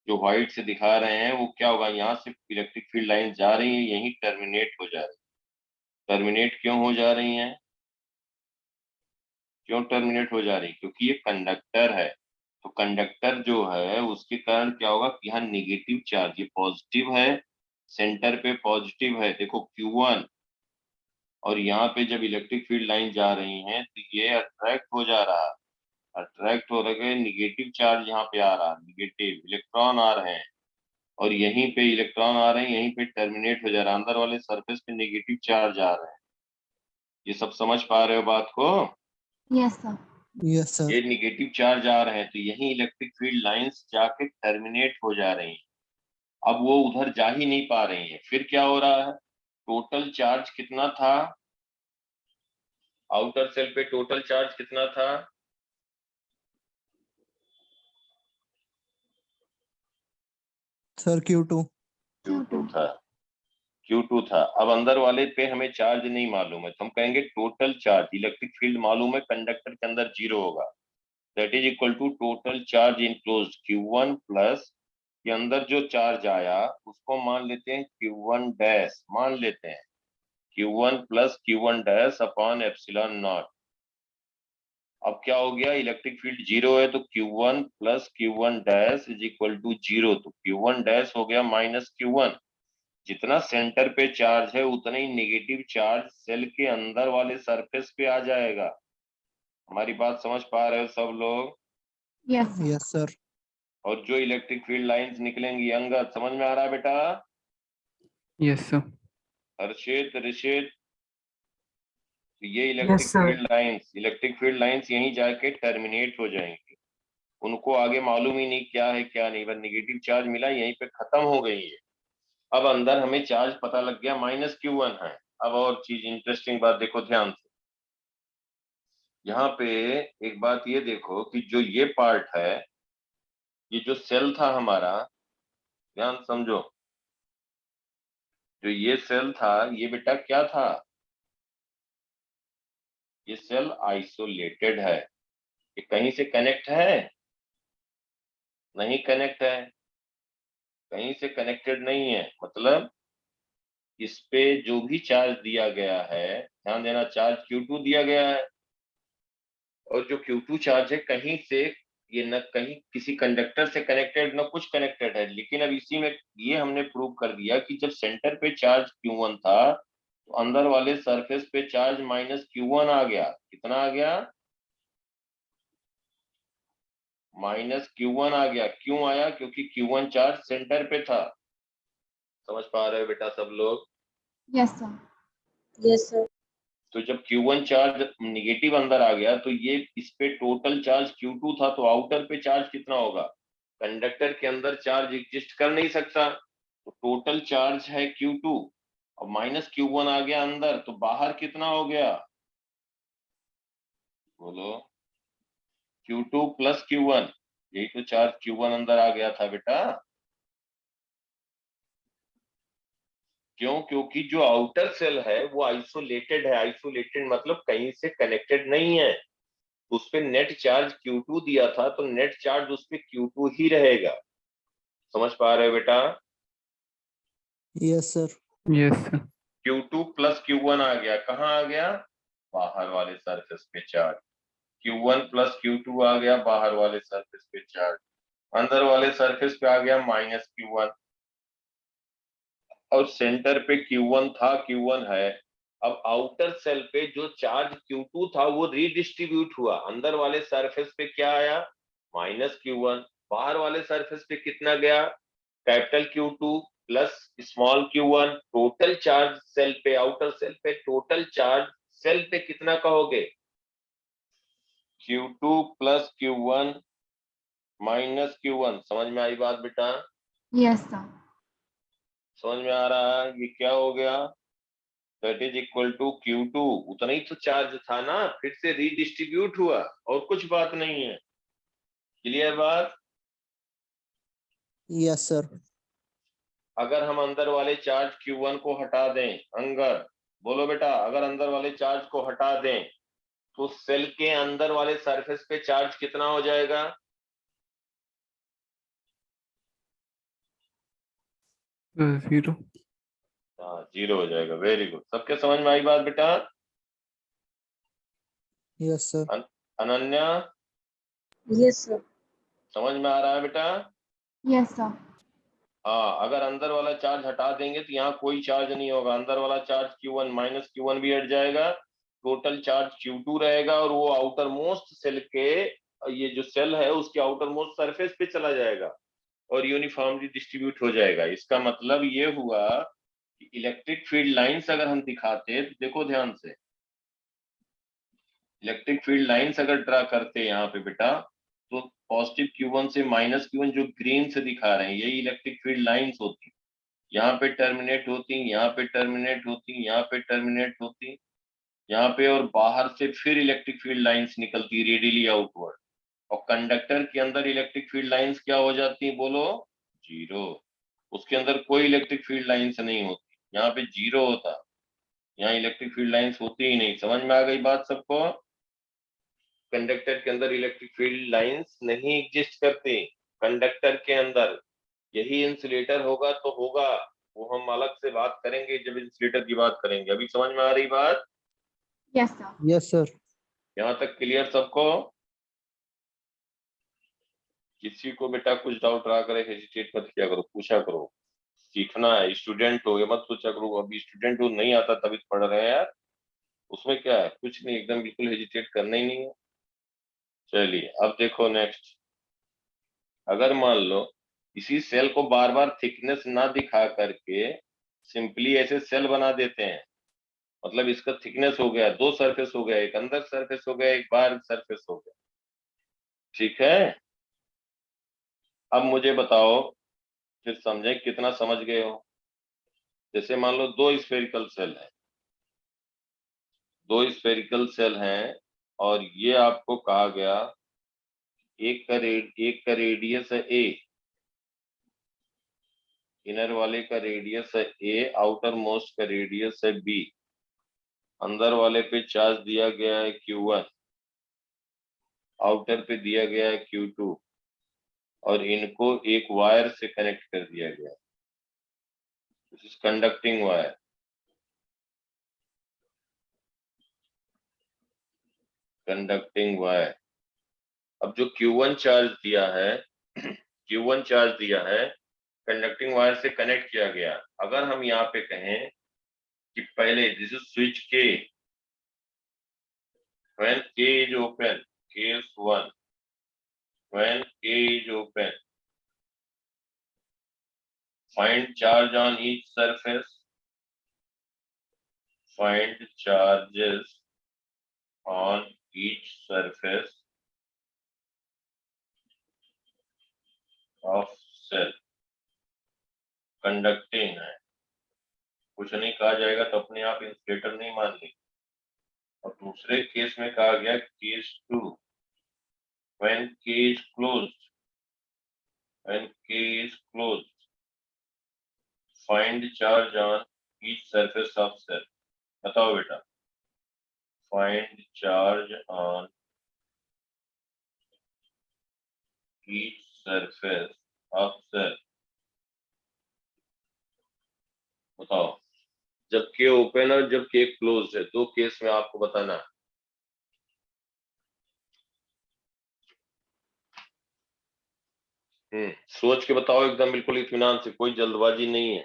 जो व्हाइट से दिखा रहे हैं वो क्या होगा, यहाँ से इलेक्ट्रिक फील्ड लाइन जा रही है, यही टर्मिनेट हो जा रही है। टर्मिनेट क्यों हो जा रही है, क्यों टर्मिनेट हो जा रही है? क्योंकि ये कंडक्टर है। तो कंडक्टर जो है उसके कारण क्या होगा कि यहाँ निगेटिव चार्ज, ये पॉजिटिव है, सेंटर पे पॉजिटिव है, देखो Q1, और यहाँ पे जब इलेक्ट्रिक फील्ड लाइन जा रही है तो ये अट्रैक्ट हो जा रहा है, अट्रैक्ट हो रहे, निगेटिव चार्ज यहाँ पे आ रहा है, निगेटिव इलेक्ट्रॉन आ रहे हैं, और यहीं पे इलेक्ट्रॉन आ रहे हैं, यहीं पे टर्मिनेट हो जा रहा है, अंदर वाले सरफेस पे नेगेटिव चार्ज आ रहे हैं। ये सब समझ पा रहे हो बात को? Yes sir. Yes, sir. ये निगेटिव चार्ज आ रहे हैं तो यही इलेक्ट्रिक फील्ड लाइंस जाके टर्मिनेट हो जा रही हैं। अब वो उधर जा ही नहीं पा रही हैं। फिर क्या हो रहा है, टोटल चार्ज कितना था आउटर सेल पे, टोटल चार्ज कितना था? Sir, Q2. Q2 था, Q2 था। अब अंदर वाले पे हमें चार्ज नहीं मालूम है तो हम कहेंगे टोटल चार्ज, इलेक्ट्रिक फील्ड मालूम है कंडक्टर के अंदर 0 होगा, that is equal to total charge enclosed Q1 plus के अंदर जो चार्ज आया उसको मान लेते हैं Q1 डैश, मान लेते हैं Q1 plus Q1 dash upon epsilon not. अब क्या हो गया, इलेक्ट्रिक फील्ड 0 है तो Q1 plus Q1 dash is equal to 0, तो Q1 डैश हो गया माइनस Q1। जितना सेंटर पे चार्ज है उतना ही नेगेटिव चार्ज सेल के अंदर वाले सरफेस पे आ जाएगा। हमारी बात समझ पा रहे हो सब लोग? Yes Yes, sir. और जो इलेक्ट्रिक फील्ड लाइंस निकलेंगी, अंगद समझ में आ रहा है बेटा? Yes, sir. हर्षित, ऋषित, तो ये Yes, sir. Electric field lines यहीं जाके टर्मिनेट हो जाएंगी। उनको आगे मालूम ही नहीं क्या है क्या नहीं, बस निगेटिव चार्ज मिला, यहीं पे खत्म हो गई है। अब अंदर हमें चार्ज पता लग गया माइनस Q1 है। अब और चीज इंटरेस्टिंग बात देखो ध्यान से, यहाँ पे एक बात ये देखो कि जो ये पार्ट है, ये जो सेल था हमारा, ध्यान समझो, जो ये सेल था ये बेटा क्या था, ये सेल आइसोलेटेड है। ये कहीं से कनेक्ट है? नहीं कनेक्ट है, कहीं से कनेक्टेड नहीं है। मतलब इस पे जो भी चार्ज दिया गया है, ध्यान देना, चार्ज Q2 दिया गया है, और जो Q2 चार्ज है कहीं से, ये न कहीं किसी कंडक्टर से कनेक्टेड न कुछ कनेक्टेड है। लेकिन अब इसी में ये हमने प्रूव कर दिया कि जब सेंटर पे चार्ज Q1 था तो अंदर वाले सरफेस पे चार्ज माइनस Q1 आ गया। कितना आ गया? माइनस Q1 आ गया। क्यों आया? क्योंकि Q1 चार्ज सेंटर पे था। समझ पा रहे हो बेटा सब लोग? Yes sir. Yes sir. तो जब Q1 चार्ज निगेटिव अंदर आ गया तो ये इस पे टोटल चार्ज Q2 था, तो आउटर पे चार्ज कितना होगा? कंडक्टर के अंदर चार्ज एग्जिस्ट कर नहीं सकता, तो टोटल चार्ज है Q2, और माइनस Q1 आ गया अंदर, तो बाहर कितना हो गया? बोलो। Q2 प्लस Q1, यही तो चार्ज Q1 अंदर आ गया था बेटा। क्यों? क्योंकि जो आउटर सेल है वो आइसोलेटेड है। आइसोलेटेड मतलब कहीं से कनेक्टेड नहीं है। उस पे नेट चार्ज Q2 दिया था तो नेट चार्ज उस पे Q2 ही रहेगा। समझ पा रहे हो बेटा? Yes, sir. Yes, sir. Q2 plus Q1 आ गया, कहाँ आ गया? बाहर वाले सरफेस पे चार्ज। Q1 प्लस Q2 आ गया बाहर वाले सरफेस पे चार्ज, अंदर वाले सरफेस पे आ गया माइनस Q1, और सेंटर पे Q1 था, Q1 है। अब आउटर सेल पे जो चार्ज Q2 था वो रीडिस्ट्रीब्यूट हुआ, अंदर वाले सरफेस पे क्या आया? Minus Q1। बाहर वाले सरफेस पे कितना गया? Capital Q2 plus small Q1। Total charge shell पे, आउटर सेल पे टोटल चार्ज सेल पे कितना कहोगे? Q2 plus Q1 minus Q1। समझ में आई बात बेटा? Yes sir. समझ में आ रहा है? ये क्या हो गया? That is equal to Q2, उतना ही तो चार्ज था ना, फिर से रीडिस्ट्रीब्यूट हुआ, और कुछ बात नहीं है। क्लियर बात? Yes, sir. अगर हम अंदर वाले चार्ज Q1 को हटा दें, अंदर बोलो बेटा, अगर अंदर वाले चार्ज को हटा दें तो सेल के अंदर वाले सरफेस पे चार्ज कितना हो जाएगा? जीरो। हाँ, 0 हो जाएगा। Very good. सबके समझ में आई बात बेटा? Yes sir. Ananya, yes sir. समझ में आ रहा है बेटा? Yes sir. हाँ, अगर अंदर वाला चार्ज हटा देंगे तो यहाँ कोई चार्ज नहीं होगा। अंदर वाला चार्ज Q1 माइनस Q1 भी हट जाएगा, टोटल चार्ज Q2 रहेगा, और वो आउटर मोस्ट सेल के, ये जो सेल है उसके आउटर मोस्ट सरफेस पे चला जाएगा और यूनिफॉर्मली डिस्ट्रीब्यूट हो जाएगा। इसका मतलब ये हुआ कि इलेक्ट्रिक फील्ड लाइंस अगर हम दिखाते, तो देखो ध्यान से, इलेक्ट्रिक फील्ड लाइंस अगर ड्रा करते यहाँ पे बेटा, तो पॉजिटिव Q1 से माइनस Q1 जो ग्रीन से दिखा रहे हैं, यही इलेक्ट्रिक फील्ड लाइंस होती, यहाँ पे टर्मिनेट होती, यहाँ पे टर्मिनेट होती, यहाँ पे टर्मिनेट होती, यहाँ पे, और बाहर से फिर इलेक्ट्रिक फील्ड लाइंस निकलती रेडियली आउटवर्ड। और कंडक्टर के अंदर इलेक्ट्रिक फील्ड लाइंस क्या हो जाती, बोलो? 0। उसके अंदर कोई इलेक्ट्रिक फील्ड लाइंस नहीं होती, यहाँ पे 0 होता, यहाँ इलेक्ट्रिक फील्ड लाइंस होती ही नहीं। समझ में आ गई बात सबको? कंडक्टर के अंदर इलेक्ट्रिक फील्ड लाइंस नहीं एग्जिस्ट करती कंडक्टर के अंदर। यही इंसुलेटर होगा तो होगा, वो हम अलग से बात करेंगे जब इंसुलेटर की बात करेंगे। अभी समझ में आ रही बात? Yes sir. Yes sir. यहाँ तक क्लियर सबको? किसी को बेटा कुछ डाउट रहा करे, हेजिटेट मत किया करो, पूछा करो। सीखना है, स्टूडेंट हो, ये मत सोचा करो अभी स्टूडेंट हो नहीं आता तभी तो पढ़ रहे हैं यार, उसमें क्या है, कुछ नहीं, एकदम बिल्कुल हेजिटेट करना ही नहीं है। चलिए अब देखो नेक्स्ट। अगर मान लो इसी सेल को बार बार थिकनेस ना दिखा करके सिंपली ऐसे सेल बना देते हैं, मतलब इसका थिकनेस हो गया, 2 सरफेस हो गया, एक अंदर सरफेस हो गया, एक बाहर सरफेस हो गया, ठीक है? अब मुझे बताओ, फिर समझे कितना समझ गए हो। जैसे मान लो 2 स्फेरिकल सेल है, 2 स्फेरिकल सेल हैं, और ये आपको कहा गया एक का रेडियस है a, इनर वाले का रेडियस है a, आउटर मोस्ट का रेडियस है b, अंदर वाले पे चार्ज दिया गया है Q1, आउटर पे दिया गया है Q2, और इनको एक वायर से कनेक्ट कर दिया गया। This is conducting wire. Conducting wire. अब जो Q1 चार्ज दिया है Q1 चार्ज दिया है, कंडक्टिंग वायर से कनेक्ट किया गया। अगर हम यहाँ पे कहें कि पहले this is switch K, when K is open, case 1, when K is open, find charge on each surface, find charges on each surface of cell। Conducting है, कुछ नहीं कहा जाएगा तो अपने आप इंसुलेटर नहीं मान ली। और दूसरे केस में कहा गया case 2, when K is closed, when K is closed, find charge on each surface of cell। बताओ बेटा, find charge on each surface of cell। बताओ, जब K ओपन और जब K क्लोज है, 2 केस में आपको बताना है। सोच के बताओ एकदम बिल्कुल इत्मीनान से, कोई जल्दबाजी नहीं है।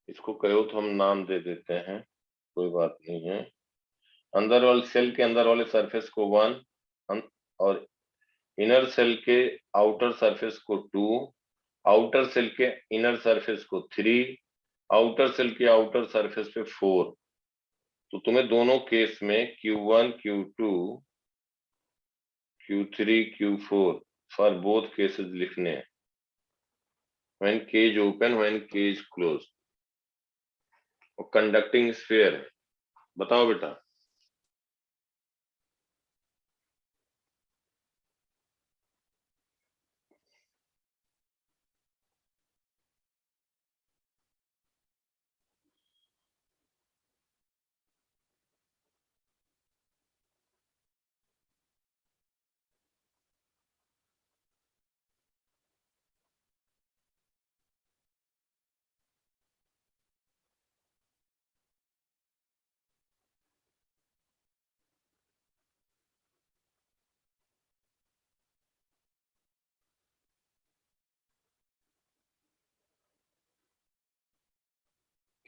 इसको कहो तो हम नाम दे देते हैं, कोई बात नहीं है। अंदर वाले सेल के अंदर वाले सरफेस को 1, और इनर सेल के आउटर सरफेस को 2, आउटर सेल के इनर सरफेस को 3, आउटर सेल के आउटर सरफेस पे 4। तो तुम्हें दोनों केस में Q1, Q2, Q3, Q4 for both cases लिखने हैं। When K is open, when K is closed। और कंडक्टिंग स्फीयर है, बताओ बेटा।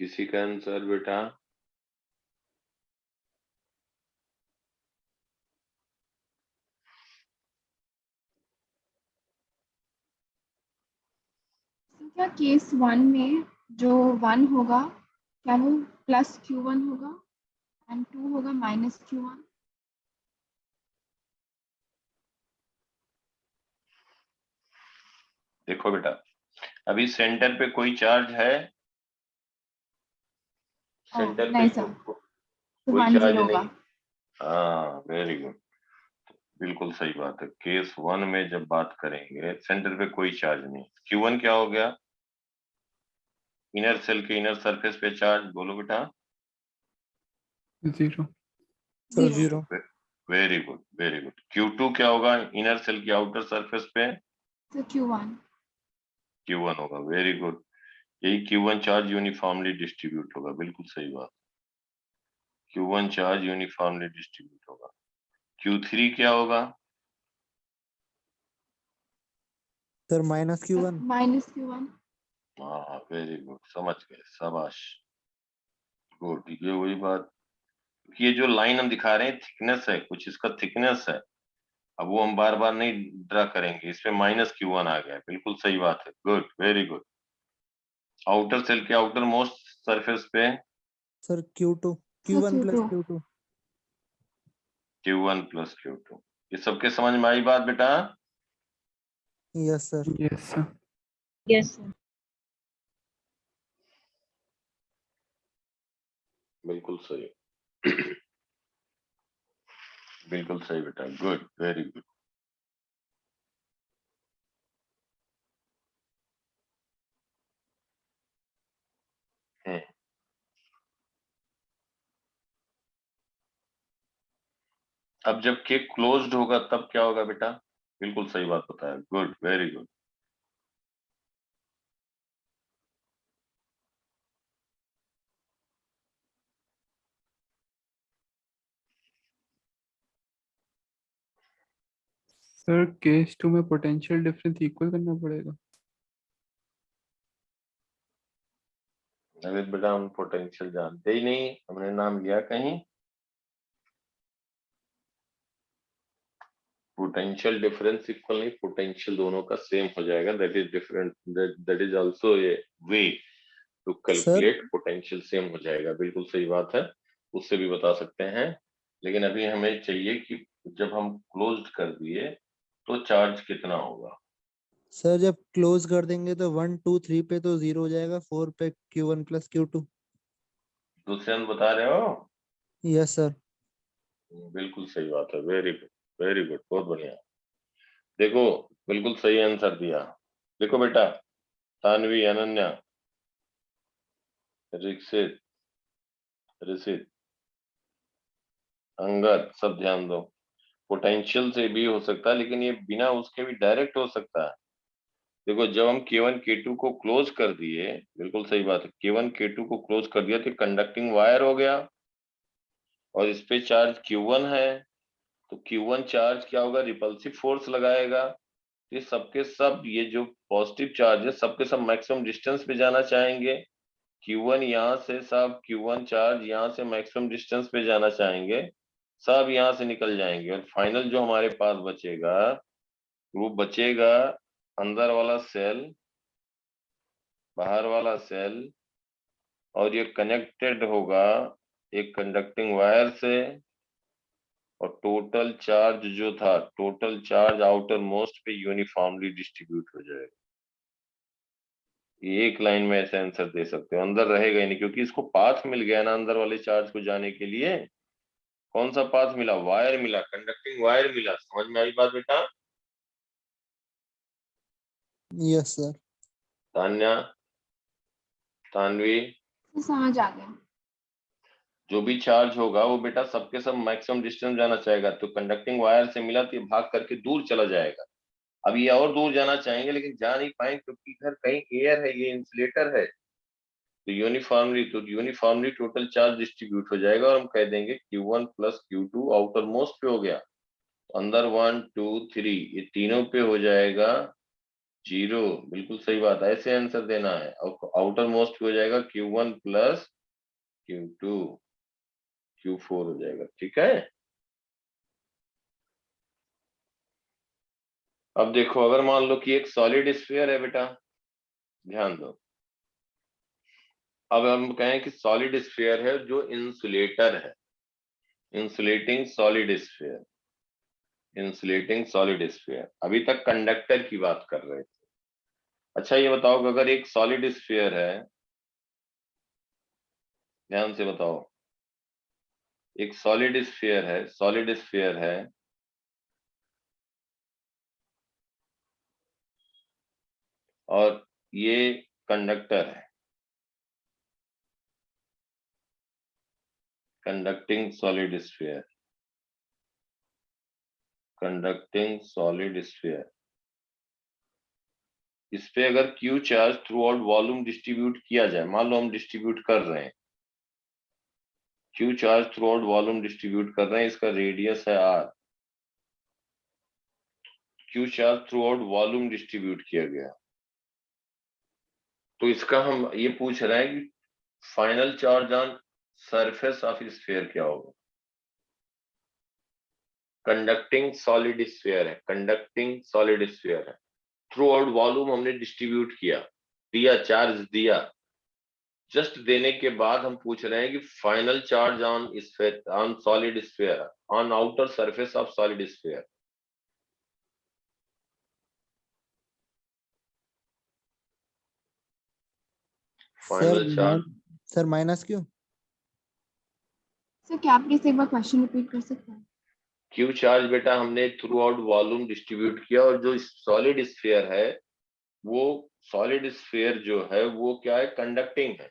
किसी का आंसर बेटा? तो क्या केस 1 में जो 1 होगा क्या वो प्लस Q1 होगा एंड 2 होगा माइनस Q1? देखो बेटा, अभी सेंटर पे कोई चार्ज है? सेंटर पे नहीं सर, तो कोई 1 चार्ज 0 नहीं। होगा। हाँ, वेरी गुड, बिल्कुल सही बात है। केस 1 में जब बात करेंगे सेंटर पे कोई चार्ज नहीं, Q1 क्या हो गया? इनर सेल के इनर सरफेस पे चार्ज, बोलो बेटा। 0 sir 0 0 very good, very good. Q2 क्या होगा इनर सेल की आउटर सरफेस पे? तो Q1 Q1 होगा, वेरी गुड। यही Q1 चार्ज यूनिफॉर्मली डिस्ट्रीब्यूट होगा, बिल्कुल सही बात। Q1 चार्ज यूनिफॉर्मली डिस्ट्रीब्यूट होगा। Q3 क्या होगा? Sir minus Q1 minus Q1। हाँ, वेरी गुड, समझ गए, शाबाश, गुड। ये वही बात, ये जो लाइन हम दिखा रहे हैं थिकनेस है, कुछ इसका थिकनेस है। अब वो हम बार बार नहीं ड्रा करेंगे, इसमें माइनस Q1 आ गया, बिल्कुल सही बात है, good, very good. Outer shell के आउटर मोस्ट सरफेस पे sir Q2 sir Q1 plus Q2। Q2 Q1 plus Q2। ये सबके समझ में आई बात बेटा? Yes sir yes sir Yes, sir. बिल्कुल सही, बिल्कुल सही बेटा, गुड, वेरी गुड। अब जब केक क्लोज्ड होगा तब क्या होगा बेटा? बिल्कुल सही बात बताया, good, very good. Sir case 2 में पोटेंशियल डिफरेंस इक्वल करना पड़ेगा। अरे बेटा, हम पोटेंशियल जानते ही नहीं, हमने नाम लिया कहीं? पोटेंशियल डिफरेंस इक्वल नहीं, पोटेंशियल दोनों का सेम हो जाएगा, that is different, that is also a way to sir calculate, potential same हो जाएगा, बिल्कुल सही बात है, उससे भी बता सकते हैं। लेकिन अभी हमें चाहिए कि जब हम क्लोज्ड कर दिए तो चार्ज कितना होगा। सर जब क्लोज कर देंगे तो 1 2 3 पे तो 0 हो जाएगा, 4 पे Q1 प्लस Q2। दुष्यंत बता रहे हो? यस सर बिल्कुल सही बात है, वेरी गुड, वेरी गुड, बहुत बढ़िया। देखो, बिल्कुल सही आंसर दिया। देखो बेटा, तानवी, अनन्या, रिक्षित, ऋषित, अंगद, सब ध्यान दो। पोटेंशियल से भी हो सकता है, लेकिन ये बिना उसके भी डायरेक्ट हो सकता है। देखो, जब हम K1 K2 को क्लोज कर दिए, बिल्कुल सही बात है, K1 K2 को क्लोज कर दिया तो कंडक्टिंग वायर हो गया, और इस पे चार्ज Q1 है, तो Q1 चार्ज क्या होगा, रिपल्सिव फोर्स लगाएगा। ये सबके सब, ये जो पॉजिटिव चार्ज है सबके सब मैक्सिमम डिस्टेंस पे जाना चाहेंगे। Q1 यहाँ से, सब Q1 चार्ज यहाँ से मैक्सिमम डिस्टेंस पे जाना चाहेंगे, सब यहाँ से निकल जाएंगे, और फाइनल जो हमारे पास बचेगा वो बचेगा अंदर वाला सेल, बाहर वाला सेल, और ये कनेक्टेड होगा एक कंडक्टिंग वायर से, और टोटल चार्ज जो था, टोटल चार्ज आउटर मोस्ट पे यूनिफॉर्मली डिस्ट्रीब्यूट हो जाएगा। एक लाइन में ऐसे आंसर दे सकते हो, अंदर रहेगा ही नहीं, क्योंकि इसको पाथ मिल गया ना अंदर वाले चार्ज को जाने के लिए। कौन सा पाथ मिला? वायर मिला, कंडक्टिंग वायर मिला। समझ में आई बात बेटा? Yes sir. तान्या, तानवी, तो समझ आ गया। जो भी चार्ज होगा वो बेटा सबके सब मैक्सिमम डिस्टेंस जाना चाहेगा, तो कंडक्टिंग वायर से मिला तो ये भाग करके दूर चला जाएगा। अब ये और दूर जाना चाहेंगे लेकिन जा नहीं पाएंगे, क्योंकि इधर कहीं एयर है, ये इंसुलेटर है। तो यूनिफॉर्मली टोटल चार्ज डिस्ट्रीब्यूट हो जाएगा, और हम कह देंगे Q1 प्लस Q2 आउटर मोस्ट पे हो गया। तो अंदर 1 2 3 ये तीनों पे हो जाएगा 0। बिल्कुल सही बात है, ऐसे आंसर देना है। और आउटर मोस्ट पे हो जाएगा Q1 प्लस Q2 Q4 हो जाएगा। ठीक है। अब देखो, अगर मान लो कि एक सॉलिड स्फीयर है बेटा, ध्यान दो। अब हम कहें कि सॉलिड स्फीयर है जो इंसुलेटर है, insulating solid sphere, insulating solid sphere. अभी तक कंडक्टर की बात कर रहे थे। अच्छा ये बताओ कि अगर एक सॉलिड स्फीयर है, ध्यान से बताओ, एक सॉलिड स्फीयर है, सॉलिड स्फीयर है, और ये कंडक्टर है, conducting solid sphere, conducting solid sphere. इस पे अगर Q charge throughout volume distribute किया जाए, मान लो हम डिस्ट्रीब्यूट कर रहे हैं, Q charge throughout volume distribute कर रहे हैं, इसका रेडियस है R। Q charge throughout volume distribute किया गया, तो इसका हम ये पूछ रहे हैं कि final charge on surface of sphere क्या होगा। कंडक्टिंग सॉलिड स्फीयर है, कंडक्टिंग सॉलिड स्फीयर है, थ्रू आउट वॉल्यूम हमने डिस्ट्रीब्यूट किया, दिया, चार्ज दिया। जस्ट देने के बाद हम पूछ रहे हैं कि final charge on sphere, on solid sphere, on outer surface of solid sphere. Final charge. Sir minus क्यों? सर क्या प्लीज एक बार क्वेश्चन रिपीट कर सकते हैं? क्यू चार्ज बेटा हमने थ्रू आउट वॉल्यूम डिस्ट्रीब्यूट किया, और जो सॉलिड स्फीयर है, वो सॉलिड स्फीयर जो है वो क्या है? कंडक्टिंग है,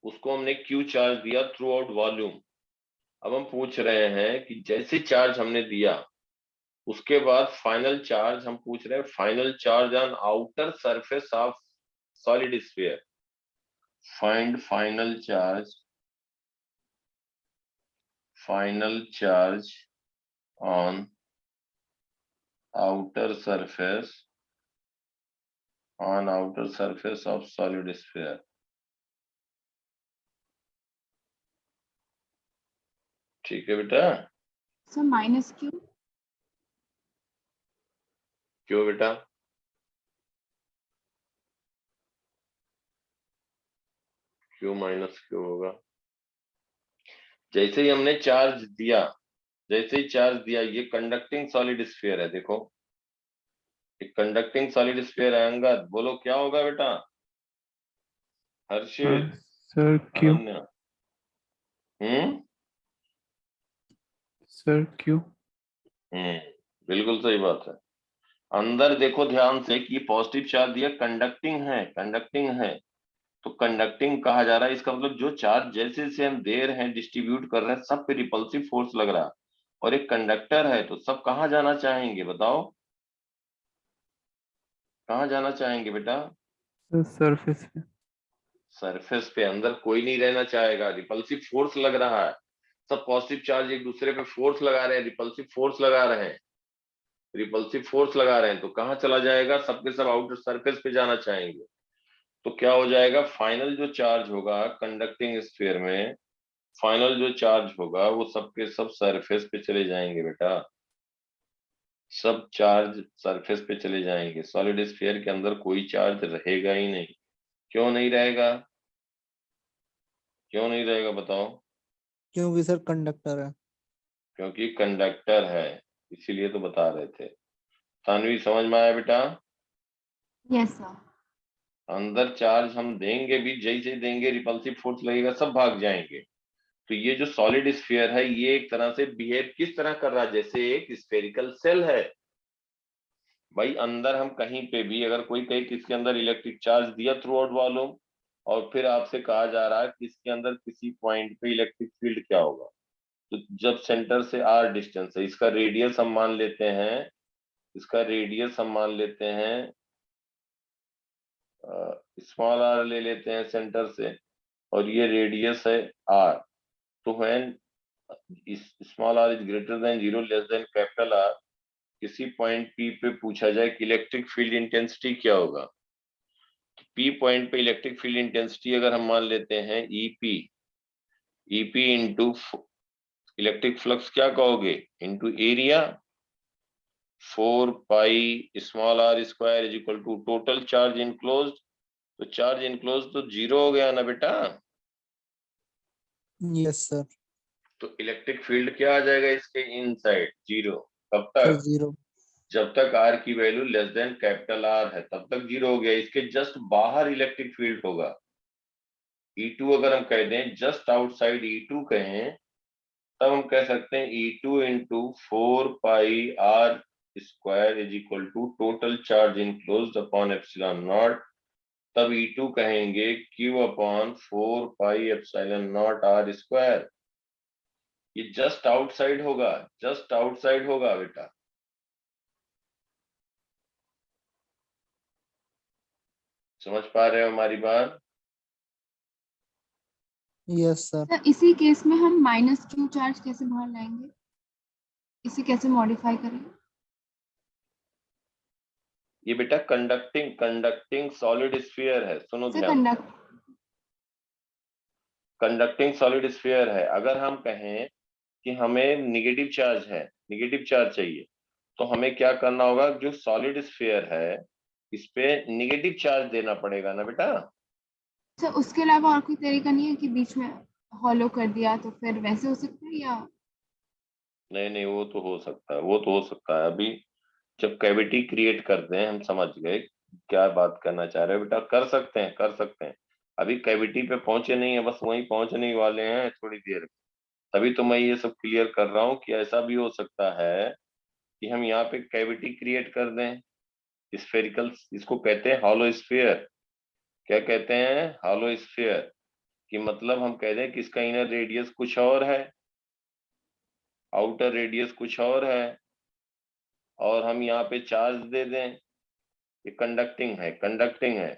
उसको हमने क्यू चार्ज दिया थ्रू आउट वॉल्यूम। अब हम पूछ रहे हैं कि जैसे चार्ज हमने दिया, उसके बाद फाइनल चार्ज हम पूछ रहे हैं, final charge on outer surface of solid sphere. Find final charge, final charge on outer surface, on outer surface of solid sphere. ठीक है बेटा। Sir minus Q. क्यों बेटा? क्यों माइनस क्यों होगा? जैसे ही हमने चार्ज दिया, जैसे ही चार्ज दिया, ये कंडक्टिंग सॉलिड स्फीयर है, देखो एक कंडक्टिंग सॉलिड स्फीयर है। अंगद बोलो क्या होगा बेटा? Harshit, sir Q, Ananya, sir Q. बिल्कुल सही बात है। अंदर देखो ध्यान से कि पॉजिटिव चार्ज दिया, कंडक्टिंग है, कंडक्टिंग है, तो कंडक्टिंग कहा जा रहा है। इसका मतलब जो चार्ज जैसे जैसे हम दे रहे हैं, डिस्ट्रीब्यूट कर रहे हैं, सब पे रिपल्सिव फोर्स लग रहा है। और एक कंडक्टर है तो सब कहाँ जाना चाहेंगे बताओ? कहाँ जाना चाहेंगे बेटा? सर सरफेस पे। सरफेस पे। अंदर कोई नहीं रहना चाहेगा, रिपल्सिव फोर्स लग रहा है। सब पॉजिटिव चार्ज एक दूसरे पे फोर्स लगा रहे हैं, रिपल्सिव फोर्स लगा रहे हैं, रिपल्सिव फोर्स लगा रहे हैं, तो कहाँ चला जाएगा? सबके सब आउटर सरफेस पे जाना चाहेंगे। तो क्या हो जाएगा? फाइनल जो चार्ज होगा कंडक्टिंग स्फीयर में, फाइनल जो चार्ज होगा वो सबके सब सरफेस पे चले जाएंगे बेटा, सब चार्ज सरफेस पे चले जाएंगे। सॉलिड स्फीयर के अंदर कोई चार्ज रहेगा ही नहीं। क्यों नहीं रहेगा? क्यों नहीं रहेगा बताओ? क्योंकि सर कंडक्टर है। क्योंकि कंडक्टर है, इसीलिए तो बता रहे थे। तानवी समझ में आया बेटा? Yes sir. अंदर चार्ज हम देंगे भी, जैसे देंगे रिपल्सिव फोर्स लगेगा, सब भाग जाएंगे। तो ये जो सॉलिड स्फीयर है ये एक तरह से बिहेव किस तरह कर रहा है, जैसे एक स्फेरिकल सेल है। भाई अंदर हम कहीं पे भी अगर कोई कहे कि इसके अंदर इलेक्ट्रिक चार्ज दिया थ्रू आउट वॉल्यूम, और फिर आपसे कहा जा रहा है कि इसके अंदर किसी पॉइंट पे इलेक्ट्रिक फील्ड क्या होगा, तो जब सेंटर से आर डिस्टेंस है, इसका रेडियस हम मान लेते हैं, इसका रेडियस हम मान लेते हैं स्मॉल आर ले लेते हैं सेंटर से, और ये रेडियस है आर। तो when small are is greater than 0 less than capital R, किसी पॉइंट पी पे पूछा जाए कि इलेक्ट्रिक फील्ड इंटेंसिटी क्या होगा, पी पॉइंट पे इलेक्ट्रिक फील्ड इंटेंसिटी अगर हम मान लेते हैं EP, EP into electric flux क्या कहोगे, into area 4 pi small are square is equal to total charge enclosed. तो चार्ज इनक्लोज तो 0 हो गया ना बेटा, यस सर। तो इलेक्ट्रिक फील्ड क्या आ जाएगा इसके इनसाइड, 0। कब सर तक, 0। जब तक आर की value less than capital are है तब तक 0 हो गया। इसके जस्ट बाहर इलेक्ट्रिक फील्ड होगा E2, अगर हम कह दें जस्ट आउटसाइड E2 कहें, तब हम कह सकते हैं E2 into 4 pi are square is equal to total charge enclosed upon epsilon not. तब E2 कहेंगे Q upon 4 pi epsilon not are square. ये जस्ट आउटसाइड होगा, जस्ट आउटसाइड होगा बेटा। समझ पा रहे हो हमारी बात? Yes sir. सर इसी केस में हम माइनस क्यू चार्ज कैसे बाहर लाएंगे, इसे कैसे मॉडिफाई करें? ये बेटा कंडक्टिंग सॉलिड स्फीयर है, सुनो सर ध्यान से। कंडक्ट कंडक्टिंग सॉलिड स्फीयर है। अगर हम कहें कि हमें निगेटिव चार्ज है, निगेटिव चार्ज चाहिए, तो हमें क्या करना होगा, जो सॉलिड स्फीयर है इस पे निगेटिव चार्ज देना पड़ेगा ना बेटा। सर उसके अलावा और कोई तरीका नहीं है कि बीच में हॉलो कर दिया तो फिर वैसे हो सकता है, या नहीं नहीं, वो तो हो सकता है, वो तो हो सकता है। अभी जब कैविटी क्रिएट करते हैं हम समझ गए क्या बात करना चाह रहे हो बेटा, कर सकते हैं, कर सकते हैं। अभी कैविटी पे पहुंचे नहीं है, बस वहीं पहुंचने ही वाले हैं थोड़ी देर में। तभी तो मैं ये सब क्लियर कर रहा हूँ कि ऐसा भी हो सकता है कि हम यहाँ पे कैविटी क्रिएट कर दें स्फेरिकल, इसको कहते हैं हॉलो स्फीयर। क्या कहते हैं, हॉलो स्फीयर। कि मतलब हम कह दें कि इसका इनर रेडियस कुछ और है, आउटर रेडियस कुछ और है, और हम यहाँ पे चार्ज दे दें, ये कंडक्टिंग है, कंडक्टिंग है।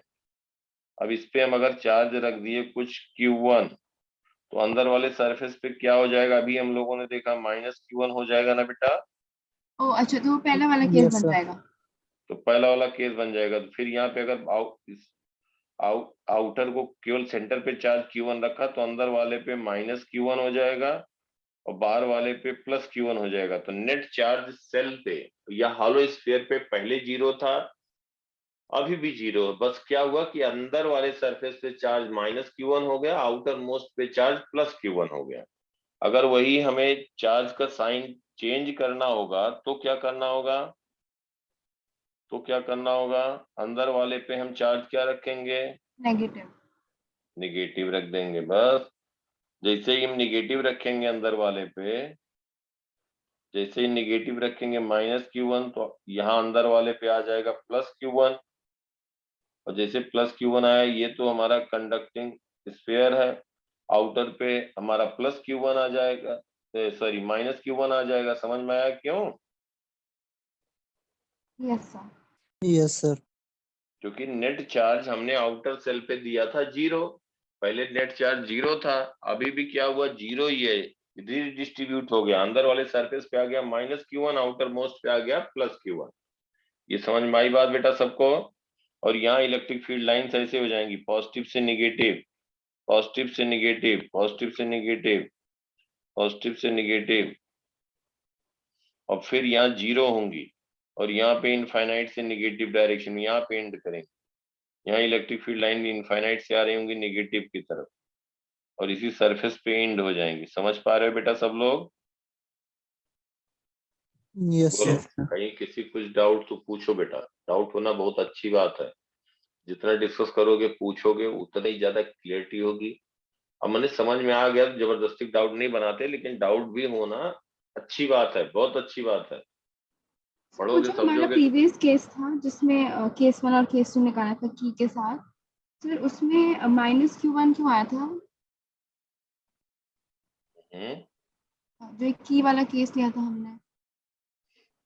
अब इस पे हम अगर चार्ज रख दिए कुछ Q1, तो अंदर वाले सरफेस पे क्या हो जाएगा, अभी हम लोगों ने देखा माइनस Q1 हो जाएगा ना बेटा। ओ अच्छा, तो वो पहला वाला केस यस बन सर। जाएगा। तो पहला वाला केस बन जाएगा। तो फिर यहाँ पे अगर आउटर को केवल सेंटर पे चार्ज Q1 रखा, तो अंदर वाले पे माइनस Q1 हो जाएगा और बाहर वाले पे प्लस Q1 हो जाएगा। तो नेट चार्ज सेल पे या हॉलो स्फीयर पे पहले 0 था, अभी भी 0 है। बस क्या हुआ कि अंदर वाले सरफेस पे चार्ज माइनस Q1 हो गया, आउटर मोस्ट पे चार्ज प्लस Q1 हो गया। अगर वही हमें चार्ज का साइन चेंज करना होगा तो क्या करना होगा, तो क्या करना होगा, अंदर वाले पे हम चार्ज क्या रखेंगे, नेगेटिव। निगेटिव रख देंगे। बस जैसे ही हम निगेटिव रखेंगे अंदर वाले पे, जैसे ही निगेटिव रखेंगे माइनस Q1, तो यहाँ अंदर वाले पे आ जाएगा प्लस Q1। और जैसे प्लस Q1 आया, ये तो हमारा कंडक्टिंग स्फीयर है, आउटर पे हमारा प्लस Q1 आ जाएगा, सॉरी माइनस Q1 आ जाएगा। समझ में आया क्यों? Yes sir. Yes sir. क्योंकि नेट चार्ज हमने आउटर सेल पे दिया था 0। पहले नेट चार्ज 0 था, अभी भी क्या हुआ, 0 ही है, रिडिस्ट्रीब्यूट हो गया। अंदर वाले सरफेस पे आ गया माइनस Q1, आउटर मोस्ट पे आ गया प्लस Q1। ये समझ में आई बात बेटा सबको? और यहाँ इलेक्ट्रिक फील्ड लाइंस ऐसे हो जाएंगी, पॉजिटिव से निगेटिव, पॉजिटिव से निगेटिव, पॉजिटिव से निगेटिव, पॉजिटिव से निगेटिव, और फिर यहाँ 0 होंगी, और यहाँ पे इनफाइनाइट से निगेटिव डायरेक्शन में यहाँ पे एंड करेंगे। यहाँ इलेक्ट्रिक फील्ड लाइन इनफाइनाइट से आ रही होंगी निगेटिव की तरफ, और इसी सरफेस पे एंड हो जाएंगी। समझ पा रहे हो बेटा सब लोग? यस बोलो, सर। कहीं किसी कुछ डाउट तो पूछो बेटा, डाउट होना बहुत अच्छी बात है। जितना डिस्कस करोगे पूछोगे उतना ही ज्यादा क्लियरिटी होगी। अब मैंने समझ में आ गया तो जबरदस्ती डाउट नहीं बनाते, लेकिन डाउट भी होना अच्छी बात है, बहुत अच्छी बात है। वो पढ़ोगे जो हमारा समझोगे तो। प्रीवियस केस था जिसमें केस 1 और केस 2 निकाला था की के साथ, फिर उसमें माइनस Q1 क्यों आया था? जो एक की वाला केस लिया था हमने।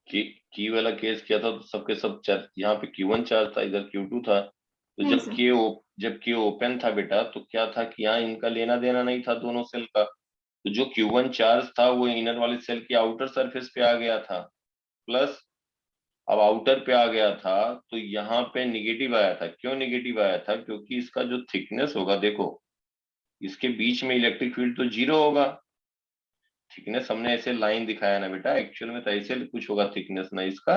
की वाला केस किया था तो सबके सब यहाँ पे Q1 चार्ज था, इधर Q2 था। तो नहीं सर। जब के ओपन था बेटा तो क्या था कि यहाँ इनका लेना देना नहीं था दोनों सेल का। तो जो Q1 चार्ज था वो इनर वाले सेल की आउटर सरफेस पे आ गया था, प्लस अब आउटर पे आ गया था तो यहाँ पे निगेटिव आया था। क्यों निगेटिव आया था? क्योंकि इसका जो थिकनेस होगा, देखो इसके बीच में इलेक्ट्रिक फील्ड तो जीरो होगा। थिकनेस हमने ऐसे लाइन दिखाया ना बेटा, एक्चुअल में तो ऐसे कुछ होगा थिकनेस ना इसका।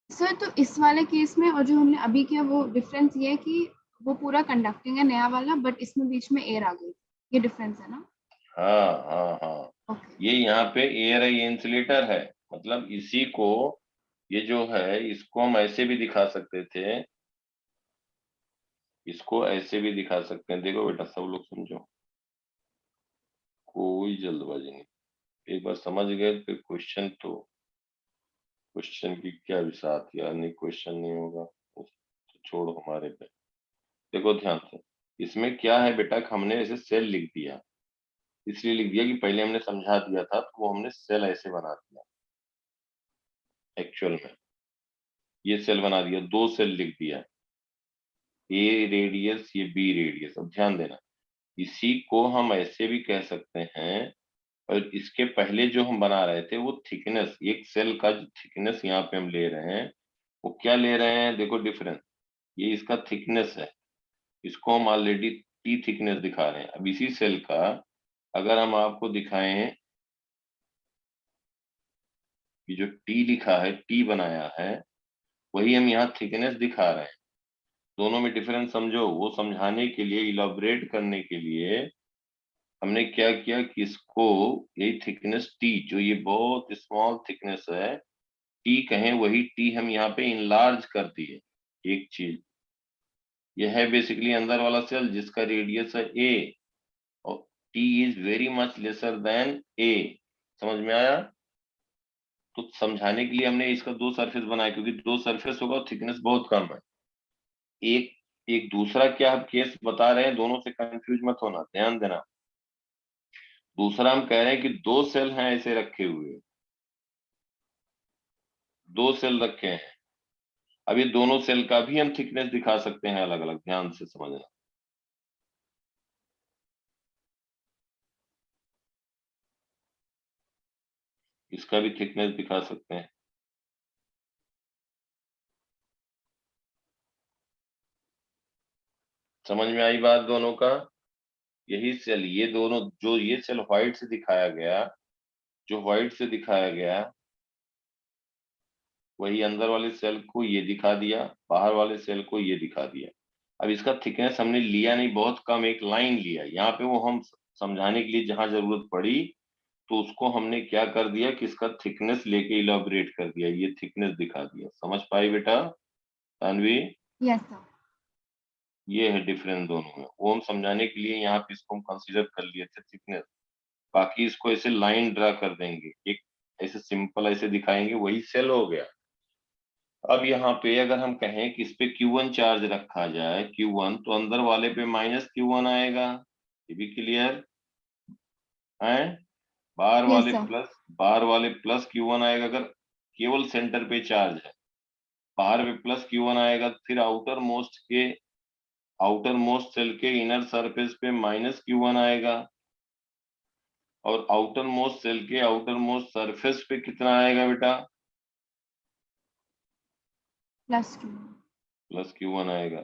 सर तो इस वाले केस में और जो हमने अभी किया वो डिफरेंस ये है कि वो पूरा कंडक्टिंग है नया वाला, बट इसमें बीच में एयर आ गई, ये डिफरेंस है ना? हाँ हाँ हाँ, ओके। ये यहाँ पे एयर है, ये इंसुलेटर है। मतलब इसी को, ये जो है इसको हम ऐसे भी दिखा सकते थे, इसको ऐसे भी दिखा सकते हैं। देखो बेटा सब लोग समझो, कोई जल्दबाजी नहीं। एक बार समझ गए फिर क्वेश्चन की क्या विसात यार, नहीं क्वेश्चन नहीं होगा तो छोड़ो हमारे पे। देखो ध्यान से, इसमें क्या है बेटा कि हमने ऐसे सेल लिख दिया, इसलिए लिख दिया कि पहले हमने समझा दिया था तो वो हमने सेल ऐसे बना दिया। एक्चुअल में ये सेल बना दिया, दो सेल लिख दिया, ए रेडियस ये बी रेडियस। अब ध्यान देना, इसी को हम ऐसे भी कह सकते हैं। और इसके पहले जो हम बना रहे थे वो थिकनेस, एक सेल का जो थिकनेस यहाँ पे हम ले रहे हैं वो क्या ले रहे हैं, देखो डिफरेंस, ये इसका थिकनेस है, इसको हम ऑलरेडी टी थिकनेस दिखा रहे हैं। अब इसी सेल का अगर हम आपको दिखाएं कि जो टी लिखा है, टी बनाया है, वही हम यहाँ थिकनेस दिखा रहे हैं। दोनों में डिफरेंस समझो। वो समझाने के लिए, इलाबोरेट करने के लिए हमने क्या किया कि इसको, यही थिकनेस टी, जो ये बहुत स्मॉल थिकनेस है, टी कहें, वही टी हम यहाँ पे इनलार्ज कर दिए। एक चीज ये है बेसिकली अंदर वाला सेल जिसका रेडियस है ए, और t is very much lesser than a. समझ में आया? तो समझाने के लिए हमने इसका दो सरफेस बनाया, क्योंकि दो सरफेस होगा थिकनेस बहुत कम है। एक एक दूसरा क्या हम केस बता रहे हैं, दोनों से कंफ्यूज मत होना, ध्यान देना। दूसरा हम कह रहे हैं कि दो सेल हैं ऐसे रखे हुए, दो सेल रखे हैं। अब ये दोनों सेल का भी हम थिकनेस दिखा सकते हैं अलग अलग, ध्यान से समझना। इसका भी थिकनेस दिखा सकते हैं। समझ में आई बात दोनों का? यही सेल, ये दोनों, जो ये सेल व्हाइट से दिखाया गया, जो व्हाइट से दिखाया गया, वही अंदर वाले सेल को ये दिखा दिया, बाहर वाले सेल को ये दिखा दिया। अब इसका थिकनेस हमने लिया नहीं, बहुत कम, एक लाइन लिया यहाँ पे। वो हम समझाने के लिए जहां जरूरत पड़ी तो उसको हमने क्या कर दिया कि इसका थिकनेस लेके इलाबोरेट कर दिया, ये थिकनेस दिखा दिया। समझ पाई बेटा तानवी? Yes sir. ये है डिफरेंस दोनों में। वो हम समझाने के लिए यहाँ पे इसको हम कंसीडर कर लिए थे थिकनेस, बाकी इसको ऐसे लाइन ड्रा कर देंगे, एक ऐसे सिंपल ऐसे दिखाएंगे, वही सेल हो गया। अब यहाँ पे अगर हम कहें कि इस पे Q1 चार्ज रखा जाए, Q1, तो अंदर वाले पे माइनस Q1 आएगा, ये भी क्लियर है? Yes sir. बाहर वाले प्लस Q1 आएगा अगर केवल सेंटर पे चार्ज है, बाहर पे प्लस Q1 आएगा। फिर आउटर मोस्ट सेल के इनर सरफेस पे माइनस Q1 आएगा, और आउटर मोस्ट सेल के आउटर मोस्ट सरफेस पे कितना आएगा बेटा? +Q। प्लस Q1 आएगा।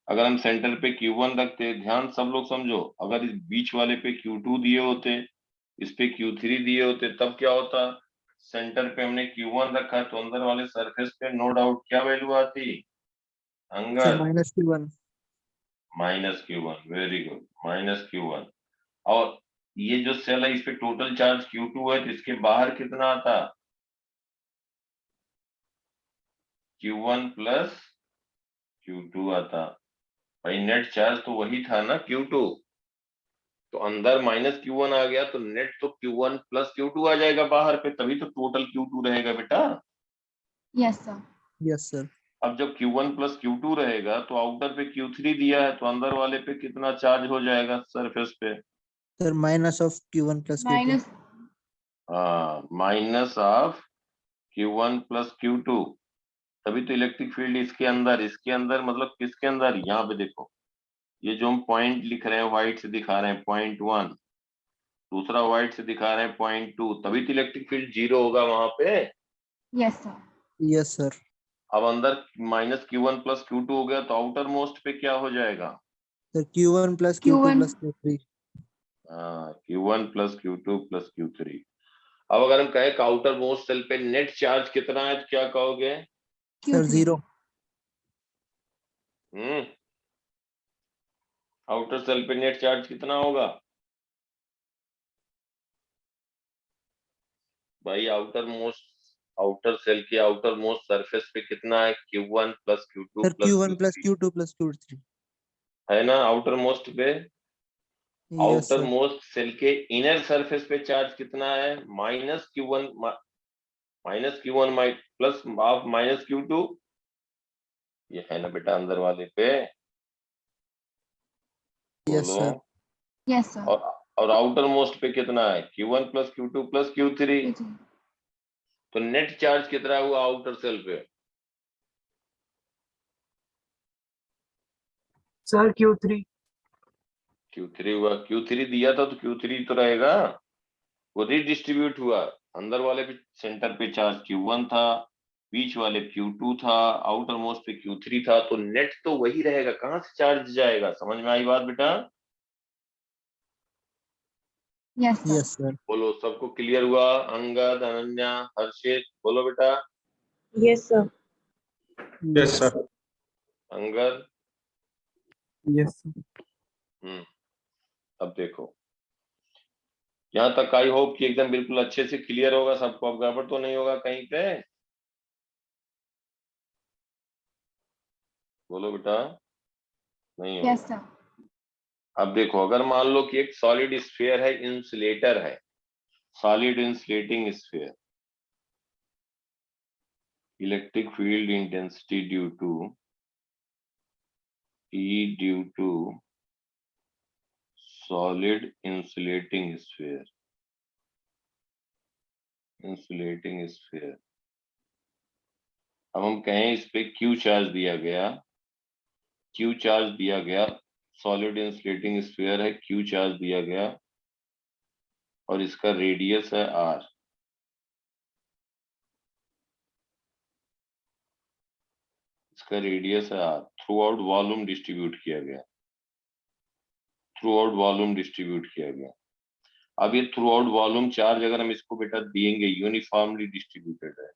अगर हम सेंटर पे Q1 रखते, ध्यान सब लोग समझो, अगर इस बीच वाले पे Q2 दिए होते, इस पे Q3 दिए होते, तब क्या होता? सेंटर पे हमने Q1 रखा तो अंदर वाले सरफेस पे नो डाउट क्या वैल्यू आती sir Angad? -Q1। -Q1, very good, -Q1। और ये जो सेल है इस पे टोटल चार्ज Q2 है, तो इसके बाहर कितना आता? Q1 प्लस Q2 आता। भाई नेट चार्ज तो वही था ना Q2, तो अंदर -Q1 आ गया तो नेट तो Q1 प्लस Q2 आ जाएगा बाहर पे, तभी तो टोटल Q2 रहेगा बेटा। Yes sir. Yes sir. अब जब Q1 प्लस Q2 रहेगा तो आउटर पे Q3 दिया है, तो अंदर वाले पे कितना चार्ज हो जाएगा सरफेस पे? Sir minus of Q1 plus Q2। Minus. हाँ, minus of Q1 plus Q2। तभी तो इलेक्ट्रिक फील्ड इसके अंदर मतलब किसके अंदर, यहाँ पे देखो, ये जो हम पॉइंट लिख रहे हैं व्हाइट से दिखा रहे हैं .1, दूसरा व्हाइट से दिखा रहे हैं .2, तभी तो इलेक्ट्रिक फील्ड 0 होगा वहां पे। Yes sir. Yes sir. अब अंदर -Q1 प्लस Q2 हो गया, तो आउटर मोस्ट पे क्या हो जाएगा? Sir Q1 plus Q2 Q1 plus Q3। हाँ, Q1 plus Q2 plus Q3। अब अगर हम कहें आउटर मोस्ट सेल पे नेट चार्ज कितना है, तो क्या कहोगे? Sir Q3। 0। आउटर सेल पे नेट चार्ज कितना होगा भाई? आउटर सेल की आउटर मोस्ट सरफेस पे कितना है? Q1 plus Q2 sir plus Q1 plus Q3 Q2 plus Q3। है ना आउटर मोस्ट पे। Yes outer sir. Most shell के इनर सरफेस पे चार्ज कितना है? -Q1 प्लस -Q2, ये है ना बेटा अंदर वाले पे। यस बोलो। सर। Yes sir. और आउटर मोस्ट पे कितना है? Q1 plus Q2 plus Q3। तो नेट चार्ज कितना हुआ आउटर सेल पे? Sir Q3। Q3 हुआ। Q3 दिया था तो Q3 तो रहेगा, वो रिडिस्ट्रीब्यूट हुआ। अंदर वाले पे सेंटर पे चार्ज Q1 था, बीच वाले Q2 था, आउटर मोस्ट पे Q3 था, तो नेट तो वही रहेगा, कहां से चार्ज जाएगा? समझ में आई बात बेटा? Yes sir. Yes sir. बोलो, सबको क्लियर हुआ? अंगद, अनन्या, हर्षित, बोलो बेटा। Yes sir। Yes sir. Angad. Yes अब देखो, यहाँ तक आई होप कि एकदम बिल्कुल अच्छे से क्लियर होगा सबको, अब गड़बड़ तो नहीं होगा कहीं पे? बोलो बेटा। नहीं होगा। Yes sir. अब देखो, अगर मान लो कि एक सॉलिड स्फीयर है, इंसुलेटर है, solid insulating sphere, electric field intensity due to solid insulating sphere. अब हम कहें इस पे Q चार्ज दिया गया, सॉलिड इंसुलेटिंग स्फीयर है, Q चार्ज दिया गया, और इसका रेडियस है R। इसका रेडियस है R, through out volume distribute किया गया। अब ये थ्रू आउट वॉल्यूम चार्ज अगर हम इसको बेटा देंगे, यूनिफॉर्मली डिस्ट्रीब्यूटेड है,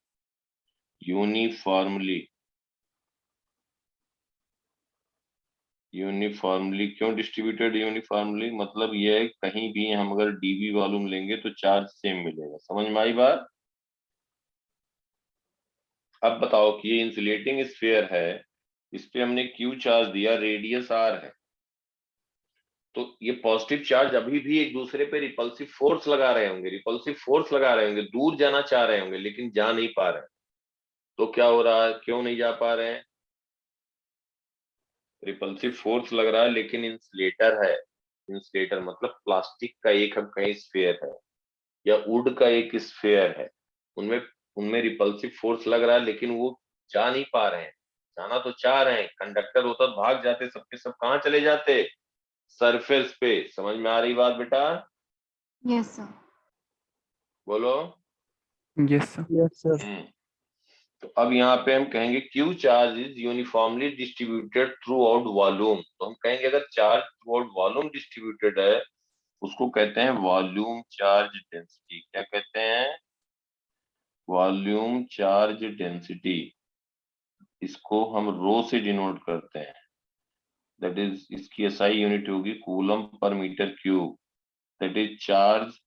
यूनिफॉर्मली क्यों डिस्ट्रीब्यूटेड? यूनिफॉर्मली मतलब ये है, कहीं भी हम अगर डीवी वॉल्यूम लेंगे तो चार्ज सेम मिलेगा। समझ में आई बात? अब बताओ कि ये इंसुलेटिंग स्फीयर है, इस पे हमने Q चार्ज दिया, रेडियस R है, तो ये पॉजिटिव चार्ज अभी भी एक दूसरे पे रिपल्सिव फोर्स लगा रहे होंगे, दूर जाना चाह रहे होंगे, लेकिन जा नहीं पा रहे हैं। तो क्या हो रहा है, क्यों नहीं जा पा रहे हैं? रिपल्सिव फोर्स लग रहा है, लेकिन इंसुलेटर है। इंसुलेटर मतलब प्लास्टिक का एक हम कहीं स्फीयर है, या वुड का एक स्फीयर है, उनमें उनमें रिपल्सिव फोर्स लग रहा है, लेकिन वो जा नहीं पा रहे हैं। जाना तो चाह रहे हैं, कंडक्टर होता तो भाग जाते, सबके सब कहाँ चले जाते? सरफेस पे। समझ में आ रही बात बेटा? Yes sir. बोलो। Yes yes sir. तो अब यहाँ पे हम कहेंगे Q charge is uniformly distributed throughout volume, तो हम कहेंगे अगर charge throughout volume distributed है, उसको कहते हैं वॉल्यूम चार्ज डेंसिटी। क्या कहते हैं? Volume charge density. इसको हम रो से डिनोट करते हैं, दैट इज इसकी SI यूनिट होगी coulomb per metre cube, that is charge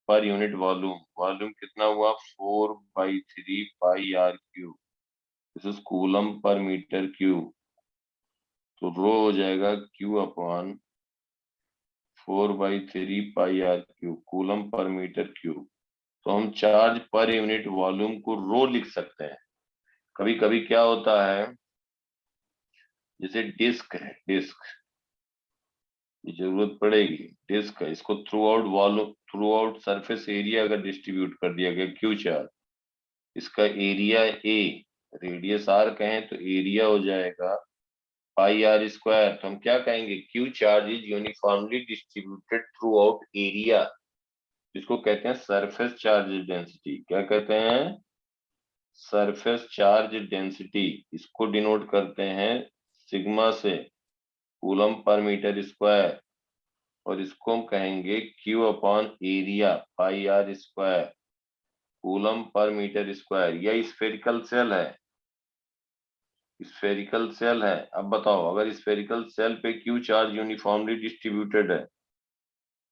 per unit volume. Volume कितना हुआ? 4/3 pi R cube. This is coulomb per metre cube. तो रो हो जाएगा Q upon 4/3 πr³ coulomb per metre cube. तो हम चार्ज पर यूनिट वॉल्यूम को रो लिख सकते हैं। कभी कभी क्या होता है, जैसे डिस्क है, डिस्क की जरूरत पड़ेगी, डिस्क है, इसको through out volume, through out surface area अगर डिस्ट्रीब्यूट कर दिया गया Q चार्ज, इसका एरिया A, रेडियस R कहें तो एरिया हो जाएगा πr²। तो हम क्या कहेंगे, Q charge is uniformly distributed through out area, जिसको कहते हैं सरफेस चार्ज डेंसिटी। क्या कहते हैं, सरफेस चार्ज डेंसिटी। इसको डिनोट करते हैं सिग्मा से, कूलम पर मीटर स्क्वायर, और इसको हम कहेंगे Q upon area πr², coulomb per metre square. यह स्फेरिकल सेल है, स्फेरिकल सेल है। अब बताओ, अगर स्फेरिकल सेल पे Q चार्ज यूनिफॉर्मली डिस्ट्रीब्यूटेड है,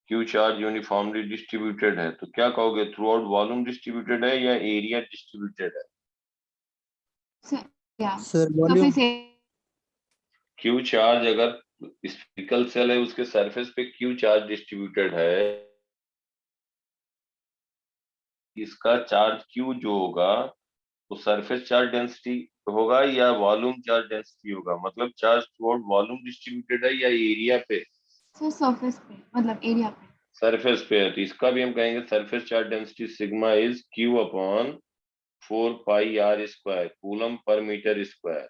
Q चार्ज यूनिफॉर्मली डिस्ट्रीब्यूटेड है, तो क्या कहोगे, थ्रू आउट वॉल्यूम डिस्ट्रीब्यूटेड है या एरिया डिस्ट्रीब्यूटेड है? या sir surface volume Q charge अगर स्फेरिकल सेल है, उसके सरफेस पे Q चार्ज डिस्ट्रीब्यूटेड है, इसका चार्ज Q जो होगा वो सरफेस चार्ज डेंसिटी होगा या वॉल्यूम चार्ज डेंसिटी होगा? मतलब charge throughout volume distributed है या एरिया पे? सर सरफेस पे, मतलब एरिया पे। सरफेस पे है, तो इसका भी हम कहेंगे surface charge density sigma is Q upon 4πr², coulomb per metre square.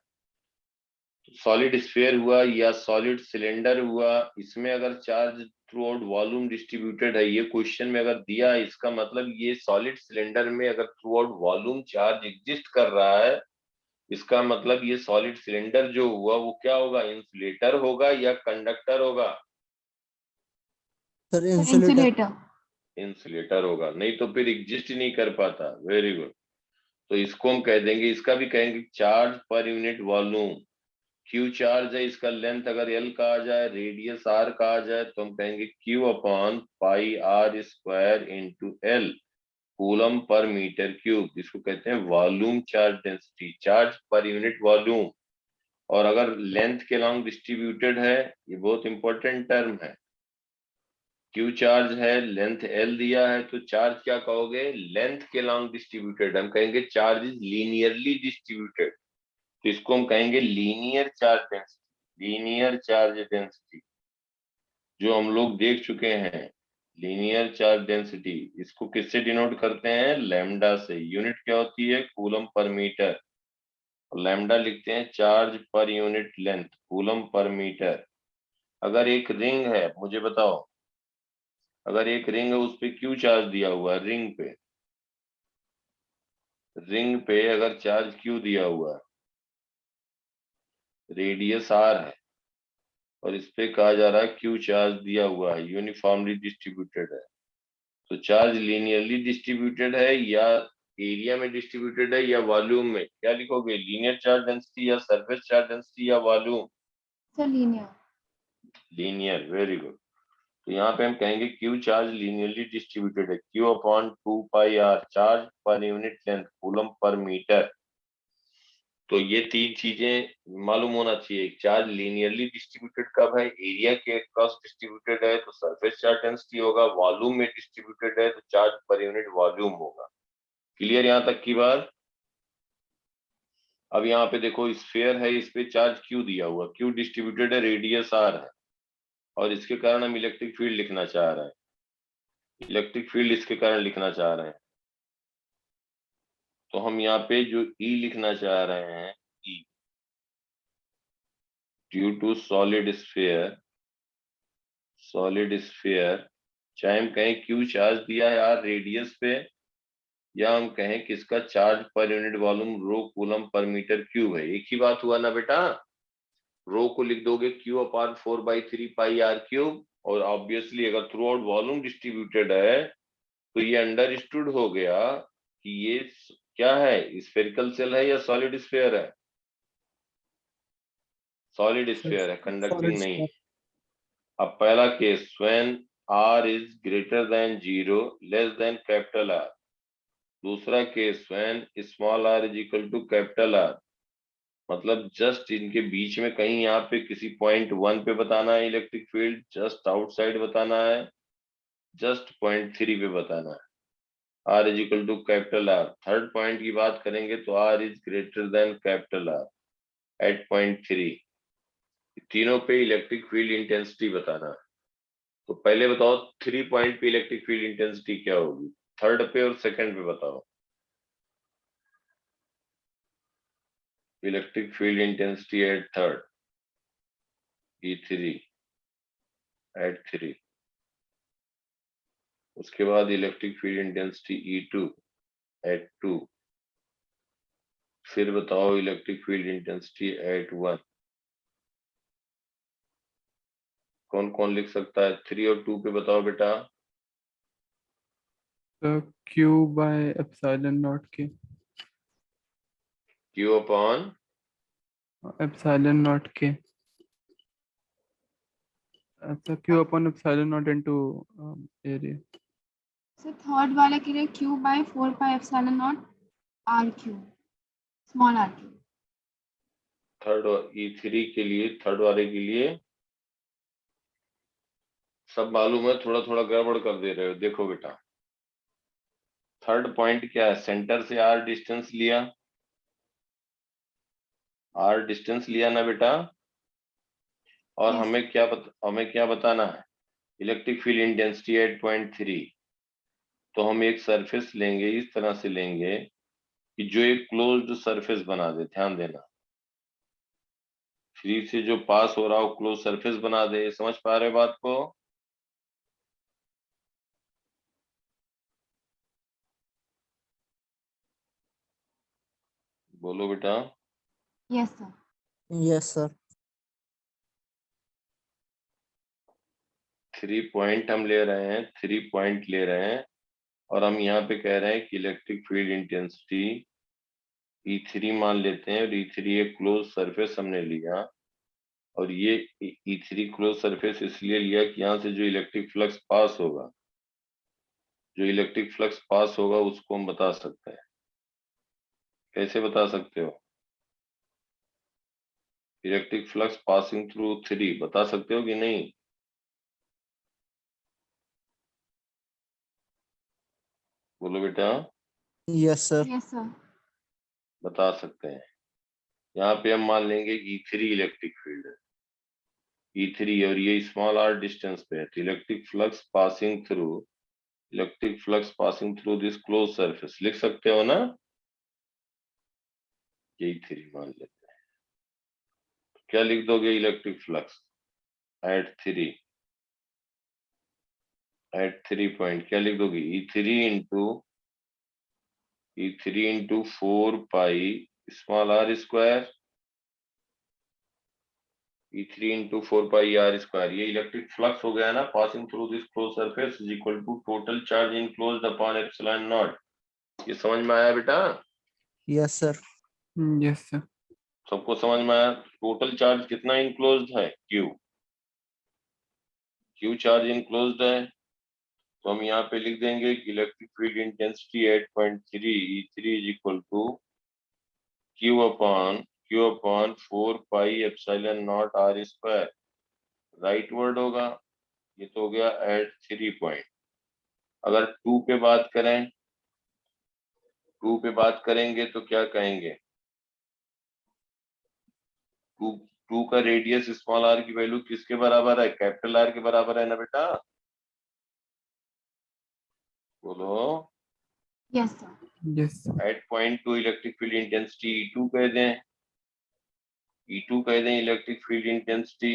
Solid sphere हुआ या सॉलिड सिलेंडर हुआ, इसमें अगर charge throughout volume distributed है, ये क्वेश्चन में अगर दिया है, इसका मतलब ये सॉलिड सिलेंडर में अगर through out volume charge exist कर रहा है, इसका मतलब ये सॉलिड सिलेंडर जो हुआ वो क्या होगा, इंसुलेटर होगा या कंडक्टर होगा? Sir sir insulator insulator. Insulator होगा, नहीं तो फिर एग्जिस्ट ही नहीं कर पाता। Very good. तो इसको हम कह देंगे, इसका भी कहेंगे charge per unit volume. Q charge है, इसका लेंथ अगर L कहा जाए, रेडियस R कहा जाए, तो हम कहेंगे Q upon πr² into L, coulomb per metre cube. इसको कहते हैं volume charge density, charge per unit volume. और अगर लेंथ के लॉन्ग डिस्ट्रीब्यूटेड है, ये बहुत इंपॉर्टेंट टर्म है, Q चार्ज है, लेंथ L दिया है, तो चार्ज क्या कहोगे, लेंथ के लॉन्ग डिस्ट्रीब्यूटेड। हम कहेंगे चार्ज इज लीनियरली डिस्ट्रीब्यूटेड, तो इसको हम कहेंगे linear charge density. Linear charge density जो हम लोग देख चुके हैं, लीनियर चार्ज डेंसिटी, इसको किससे डिनोट करते हैं, लैम्डा से। यूनिट क्या होती है, कूलम पर मीटर। लैम्डा लिखते हैं charge per unit length, coulomb per metre. अगर एक रिंग है, मुझे बताओ, अगर एक रिंग है उस पे क्यू चार्ज दिया हुआ है, रिंग पे, रिंग पे अगर चार्ज क्यू दिया हुआ है, रेडियस आर है, और इस पे कहा जा रहा है क्यू चार्ज दिया हुआ है, यूनिफॉर्मली डिस्ट्रीब्यूटेड है, तो चार्ज लीनियरली डिस्ट्रीब्यूटेड है या एरिया में डिस्ट्रीब्यूटेड है या वॉल्यूम में? क्या लिखोगे, लीनियर चार्ज डेंसिटी या सरफेस चार्ज डेंसिटी या volume? Sir linear. Linear, very good. तो यहाँ पे हम कहेंगे क्यू चार्ज लीनियरली डिस्ट्रीब्यूटेड है, Q upon 2πr, charge per unit length, coulomb per metre. तो ये तीन चीजें मालूम होना चाहिए, चार्ज लीनियरली डिस्ट्रीब्यूटेड कब है, एरिया के अक्रॉस डिस्ट्रीब्यूटेड है तो सरफेस चार्ज डेंसिटी होगा, वॉल्यूम में डिस्ट्रीब्यूटेड है तो चार्ज पर यूनिट वॉल्यूम होगा। क्लियर यहाँ तक की बात? अब यहाँ पे देखो, स्फीयर है, इस पे चार्ज क्यू दिया हुआ, क्यू डिस्ट्रीब्यूटेड है, रेडियस आर है, और इसके कारण हम इलेक्ट्रिक फील्ड लिखना चाह रहे हैं, इलेक्ट्रिक फील्ड इसके कारण लिखना चाह रहे हैं। तो हम यहाँ पे जो ई लिखना चाह रहे हैं, E, due to solid sphere, solid sphere, चाहे हम कहें क्यू चार्ज दिया है आर रेडियस पे, या हम कहें कि इसका चार्ज पर यूनिट वॉल्यूम रो कूलम पर मीटर क्यूब है, एक ही बात हुआ ना बेटा। रो को लिख दोगे Q अपॉन 4/3πr³, और ऑब्वियसली अगर थ्रू आउट वॉल्यूम डिस्ट्रीब्यूटेड है तो ये अंडरस्टूड हो गया कि ये क्या है, स्फेरिकल सेल है या सॉलिड स्फीयर है? सॉलिड स्फीयर है, कंडक्टिंग नहीं है। अब पहला case, when r is greater than 0 less than capital R। दूसरा case, when small r is equal to capital R। मतलब जस्ट इनके बीच में कहीं यहाँ पे किसी पॉइंट 1 पे बताना है इलेक्ट्रिक फील्ड, जस्ट आउटसाइड बताना है, जस्ट पॉइंट 3 पे बताना है। R is equal to capital R। Third point की बात करेंगे तो R is greater than capital R at point 3। तीनों पे इलेक्ट्रिक फील्ड इंटेंसिटी बताना है। तो पहले बताओ 3 पॉइंट पे इलेक्ट्रिक फील्ड इंटेंसिटी क्या होगी, थर्ड पे और सेकंड पे बताओ। Electric field intensity at third E3 at 3, उसके बाद electric field intensity E2 eight 2, फिर बताओ इलेक्ट्रिक फील्ड इंटेंसिटी एट 1। कौन कौन लिख सकता है 3 और 2 पे बताओ बेटा। Q by epsilon naught K. Q upon Epsilon naught K. अच्छा, Q upon epsilon naught into area. Sir third वाले के लिए Q by 4 pi epsilon naught RQ, small RQ। Third E3 के लिए, थर्ड वाले के लिए सब मालूम है, थोड़ा थोड़ा गड़बड़ कर दे रहे हो। देखो बेटा, थर्ड पॉइंट क्या है, सेंटर से R डिस्टेंस लिया, R डिस्टेंस लिया ना बेटा, और Yes. हमें क्या बताना है, electric field intensity eight point 3। तो हम एक सरफेस लेंगे, इस तरह से लेंगे कि जो एक क्लोज्ड सरफेस बना दे। ध्यान देना, 3 से जो पास हो रहा हो क्लोज सरफेस बना दे। समझ पा रहे हो बात को? बोलो बेटा। Yes sir. Yes, sir. 3 point हम ले रहे हैं, 3 पॉइंट ले रहे हैं, और हम यहाँ पे कह रहे हैं कि इलेक्ट्रिक फील्ड इंटेंसिटी E3 मान लेते हैं, और E3 एक क्लोज सरफेस हमने लिया, और ये E3 क्लोज सरफेस इसलिए लिया कि यहाँ से जो इलेक्ट्रिक फ्लक्स पास होगा, जो इलेक्ट्रिक फ्लक्स पास होगा उसको हम बता सकते हैं। कैसे बता सकते हो? इलेक्ट्रिक फ्लक्स पासिंग थ्रू 3 बता सकते हो कि नहीं? बोलो बेटा। Yes, sir. Yes sir. बता सकते हैं। यहाँ पे हम मान लेंगे कि E3 इलेक्ट्रिक फील्ड है, E3, और ये स्मॉल r डिस्टेंस पे है, तो electric flux passing through this close surface लिख सकते हो ना, ये E3 मान लेते हैं। क्या लिख दोगे, इलेक्ट्रिक फ्लक्स एट 3 पॉइंट क्या लिख दोगे, E3 into 4 pi small r square, E3 into 4 pi r square. ये इलेक्ट्रिक फ्लक्स हो गया ना, passing through this close surface is equal to total charge enclosed upon epsilon not. ये समझ में आया बेटा? Yes, sir. Yes, sir. सबको समझ में आया? टोटल चार्ज कितना इनक्लोज्ड है, Q चार्ज इनक्लोज्ड है। तो हम यहाँ पे लिख देंगे कि electric field intensity 8.3 E3 is equal to Q upon 4 pi epsilon not r square. Right word होगा। ये तो हो गया एट 3 पॉइंट। अगर 2 पे बात करें, 2 पे बात करेंगे तो क्या कहेंगे, 2 का रेडियस स्मॉल r की वैल्यू किसके बराबर है, कैपिटल R के बराबर है ना बेटा? बोलो। Yes sir. Yes, sir. At point 2 electric field intensity E2 कह दें, E2 कह दें इलेक्ट्रिक फील्ड इंटेंसिटी।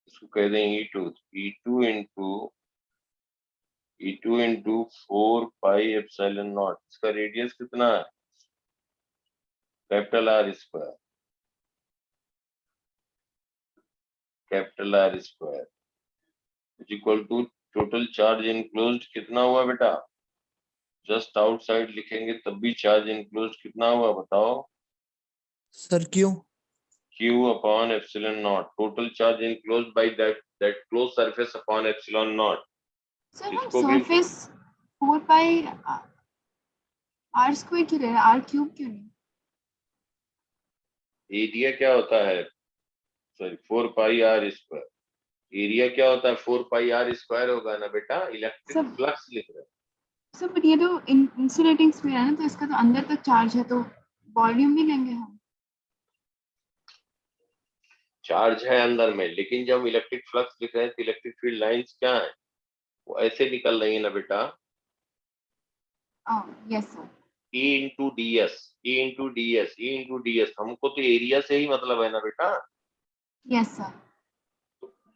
इसको कह दें E2 into 4 pi epsilon not. इसका रेडियस कितना है, capital R square, is equal to total charge enclosed कितना हुआ बेटा, जस्ट आउटसाइड लिखेंगे तब भी चार्ज इनक्लोज्ड कितना हुआ बताओ, Sir, Q. Q upon epsilon not, total charge enclosed by that close surface upon epsilon not. Sir हम इसको भी सरफेस 4 पाई आर स्क्वायर क्यों ले रहे हैं, आर क्यूब क्यों नहीं? एरिया क्या होता है, sorry 4 pi are square, area क्या होता है 4 पाई आर स्क्वायर होगा ना बेटा, इलेक्ट्रिक सब फ्लक्स लिख रहे हैं। सब बट ये तो इंसुलेटिंग स्फीयर है ना, तो इसका तो अंदर तक चार्ज है, तो वॉल्यूम भी लेंगे हम। चार्ज है अंदर में, लेकिन जब इलेक्ट्रिक फ्लक्स लिख रहे हैं तो इलेक्ट्रिक फील्ड लाइंस क्या है, वो ऐसे निकल रही है ना बेटा, yes sir. E into D S, E into D S, E into D S, हमको तो एरिया से ही मतलब है ना बेटा। Yes sir.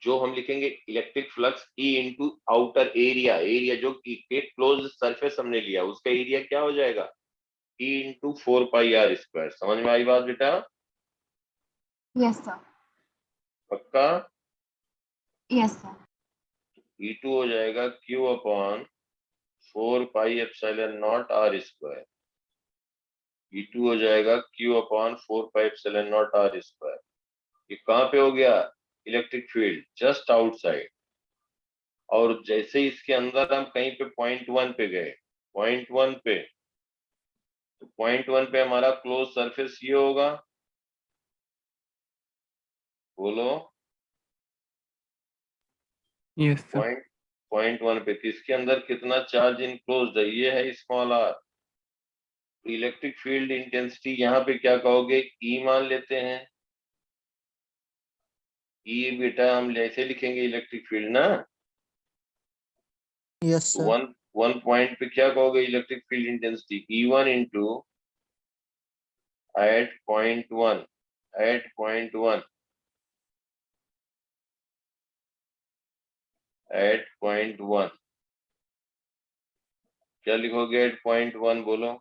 जो हम लिखेंगे electric flux E into outer area, area जो एक क्लोज सरफेस हमने लिया उसका एरिया क्या हो जाएगा, E into 4 pi are square. समझ में आई बात बेटा? Yes sir. पक्का? Yes sir. E2 हो जाएगा Q upon 4 pi epsilon not are square, E2 हो जाएगा Q upon 4 pi epsilon not are square. ये कहाँ पे हो गया, इलेक्ट्रिक फील्ड जस्ट आउटसाइड। और जैसे इसके अंदर हम कहीं पे पॉइंट 1 पे गए, पॉइंट 1 पे, तो पॉइंट 1 पे हमारा क्लोज सरफेस ये होगा, बोलो। Yes sir. पॉइंट पॉइंट 1 पे, इसके अंदर कितना चार्ज इनक्लोज्ड है, ये है small R. Electric field intensity यहाँ पे क्या कहोगे, ई मान लेते हैं। ई बेटा हम ऐसे लिखेंगे इलेक्ट्रिक फील्ड ना, Yes, तो sir. वन पॉइंट पे क्या कहोगे electric field intensity, E1 into at point one, at point one, at point one, क्या लिखोगे एट पॉइंट वन, बोलो।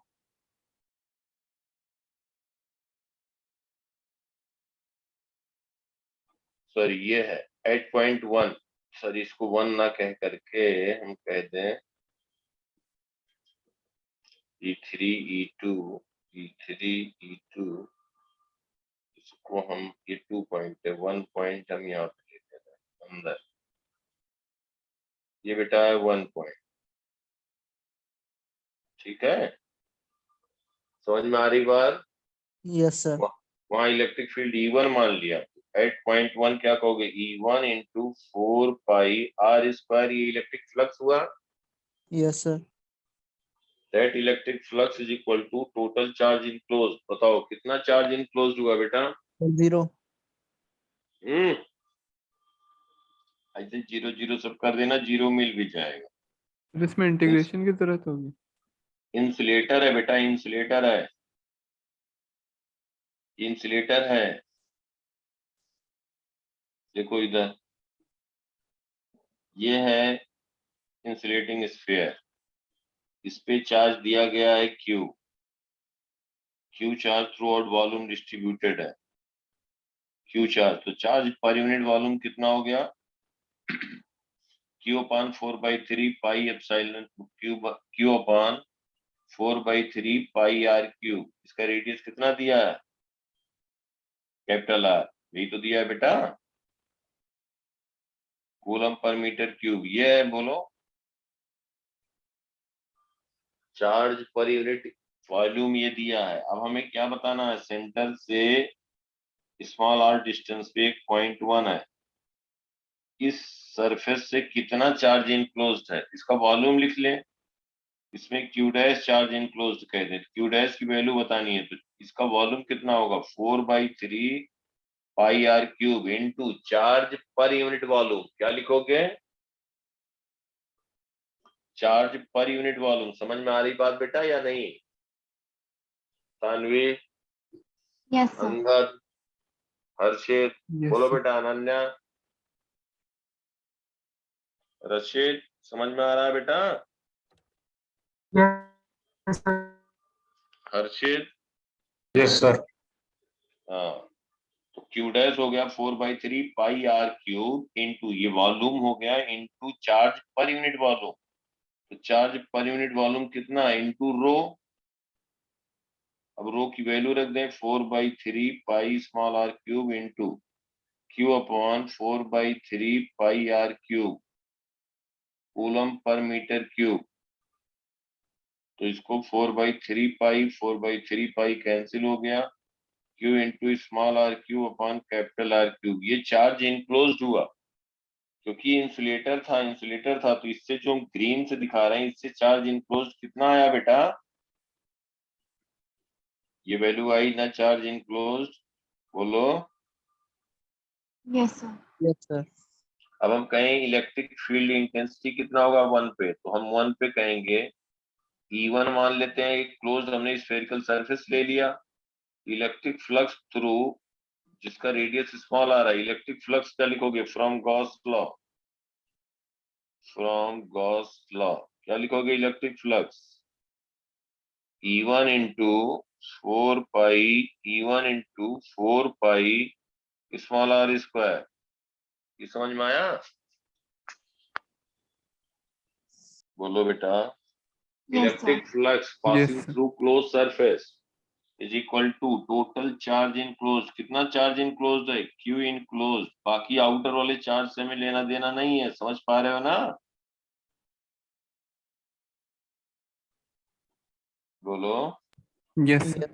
सॉरी ये है एट पॉइंट वन, सर इसको वन ना कह करके हम कह दें E3 E2, E3 E2, इसको हम ये 2 पॉइंट है, 1 पॉइंट हम यहाँ पे लेते हैं अंदर, ये बेटा है 1 पॉइंट, ठीक है? समझ में आ रही बात? Yes, sir. वहां इलेक्ट्रिक फील्ड E1 मान लिया, एट पॉइंट वन क्या कहोगे, E1 into 4 pi are square, ये इलेक्ट्रिक फ्लक्स हुआ। Yes, sir. That electric flux is equal to total charge enclose. बताओ कितना चार्ज इनक्लोज हुआ बेटा? 0. हम्म, ऐसे जीरो जीरो सब कर देना, जीरो मिल भी जाएगा। तो इसमें इंटीग्रेशन की जरूरत होगी। इंसुलेटर है बेटा, इंसुलेटर है, इंसुलेटर है। देखो इधर, ये है इंसुलेटिंग स्फीयर, इस पे चार्ज दिया गया है Q, Q charge throughout volume distributed है, Q चार्ज, तो चार्ज पर यूनिट वॉल्यूम कितना हो गया, Q upon 4/3 pi epsilon Q upon 4/3 pi r cube. इसका रेडियस कितना दिया है, कैपिटल आर, यही तो दिया है बेटा, कूलम पर मीटर क्यूब, ये है, बोलो। चार्ज पर यूनिट वॉल्यूम ये दिया है। अब हमें क्या बताना है, सेंटर से स्मॉल आर डिस्टेंस पे एक पॉइंट 1 है, इस सरफेस से कितना चार्ज इनक्लोज्ड है, इसका वॉल्यूम लिख लें। इसमें क्यू डैश चार्ज इनक्लोज्ड कह दें, क्यू डैश की वैल्यू बतानी है, तो इसका वॉल्यूम कितना होगा, 4/3 pi r cube into charge per unit volume. क्या लिखोगे, चार्ज पर यूनिट वॉल्यूम। समझ में आ रही बात बेटा या नहीं? Tanvi, yes sir. अंगद, हर्षित, यस बोलो सर। बेटा, अनन्या, रशीद, समझ में आ रहा है बेटा? Yes, sir. हर्षित, Yes, sir. हाँ, तो क्यू डैश हो गया 4/3 पाई आर क्यूब इंटू ये वॉल्यूम हो गया into charge per unit volume. तो चार्ज पर यूनिट वॉल्यूम कितना है, इंटू रो। अब रो की वैल्यू रख दें, 4/3 pi small r cube into Q upon 4/3 pi r cube coulomb per metre cube. तो इसको 4/3 पाई कैंसिल हो गया, Q into small r cube upon capital R cube. ये चार्ज इनक्लोज्ड हुआ क्योंकि इंसुलेटर था, तो इससे जो हम ग्रीन से दिखा रहे हैं, इससे चार्ज इनक्लोज्ड कितना आया बेटा? ये वैल्यू आई ना, चार्ज इनक्लोज्ड, बोलो। Yes sir. Yes, sir. अब हम कहें इलेक्ट्रिक फील्ड इंटेंसिटी कितना होगा 1 पे, तो हम 1 पे कहेंगे E1 मान लेते हैं, एक क्लोज हमने स्फेरिकल सरफेस ले लिया। इलेक्ट्रिक फ्लक्स थ्रू, जिसका रेडियस स्मॉल आ रहा है, इलेक्ट्रिक फ्लक्स क्या लिखोगे? फ्रॉम गॉस लॉ, क्या लिखोगे? Electric flux E1 into 4 pi small are square. ये समझ में आया? बोलो बेटा। Yes electric sir. Flux passing sir. Through close surface is equal to total charge enclose. कितना चार्ज इन क्लोज है? Q enclose. बाकी आउटर वाले चार्ज से हमें लेना देना नहीं है, समझ पा रहे हो ना? बोलो। Yes, sir.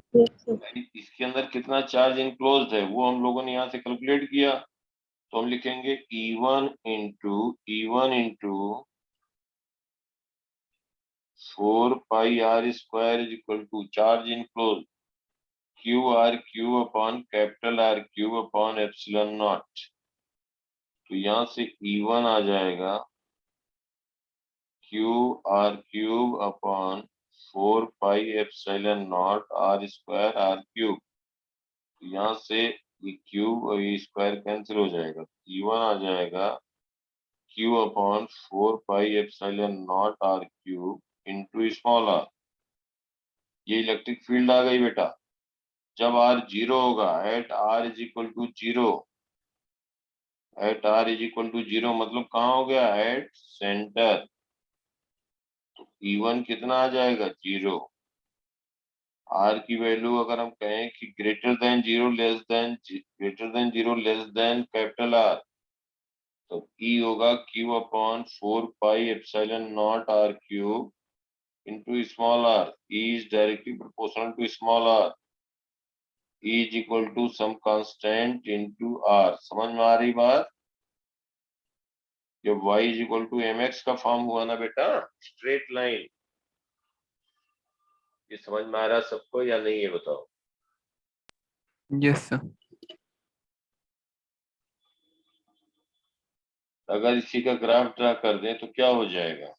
इसके अंदर कितना चार्ज इनक्लोज्ड है वो हम लोगों ने यहाँ से कैलकुलेट किया, तो हम लिखेंगे E1 into 4 pi r² is equal to charge enclose capital R cube upon epsilon naught. तो यहाँ से E1 आ जाएगा QR³ upon 4 pi epsilon not R² R³। यहाँ से ये क्यूब और ये स्क्वायर कैंसिल हो जाएगा, E1 आ जाएगा Q upon 4 pi epsilon naught R³ into small r। ये इलेक्ट्रिक फील्ड आ गई बेटा। जब R 0 होगा, at R is equal to 0, मतलब कहाँ हो गया? At centre. तो E1 कितना आ जाएगा? 0। R की वैल्यू अगर हम कहें कि greater than 0 less than capital R, तो E होगा Q upon 4 pi epsilon naught R³ into small r। E is directly proportional to small r. E is equal to some constant into r। समझ में आ रही बात? जब y is equal to mx का फॉर्म हुआ ना बेटा, स्ट्रेट लाइन। ये समझ में आ रहा सबको या नहीं, ये बताओ। Yes, sir. अगर इसी का ग्राफ ड्रा कर दें तो क्या हो जाएगा?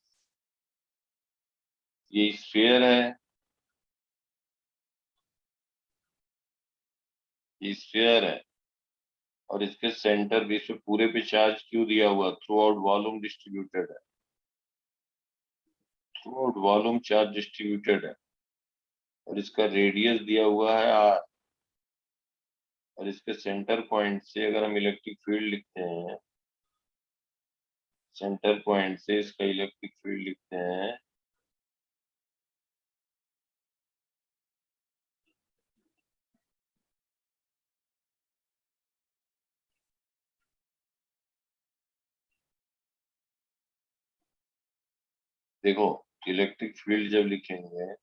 ये स्फीयर है, ये स्फीयर है, और इसके सेंटर भी पे पूरे पे चार्ज क्यों दिया हुआ? थ्रू आउट वॉल्यूम डिस्ट्रीब्यूटेड है, through out volume charge distributed है, और इसका रेडियस दिया हुआ है r। और इसके सेंटर पॉइंट से अगर हम इलेक्ट्रिक फील्ड लिखते हैं, सेंटर पॉइंट से इसका इलेक्ट्रिक फील्ड लिखते हैं, देखो इलेक्ट्रिक फील्ड जब लिखेंगे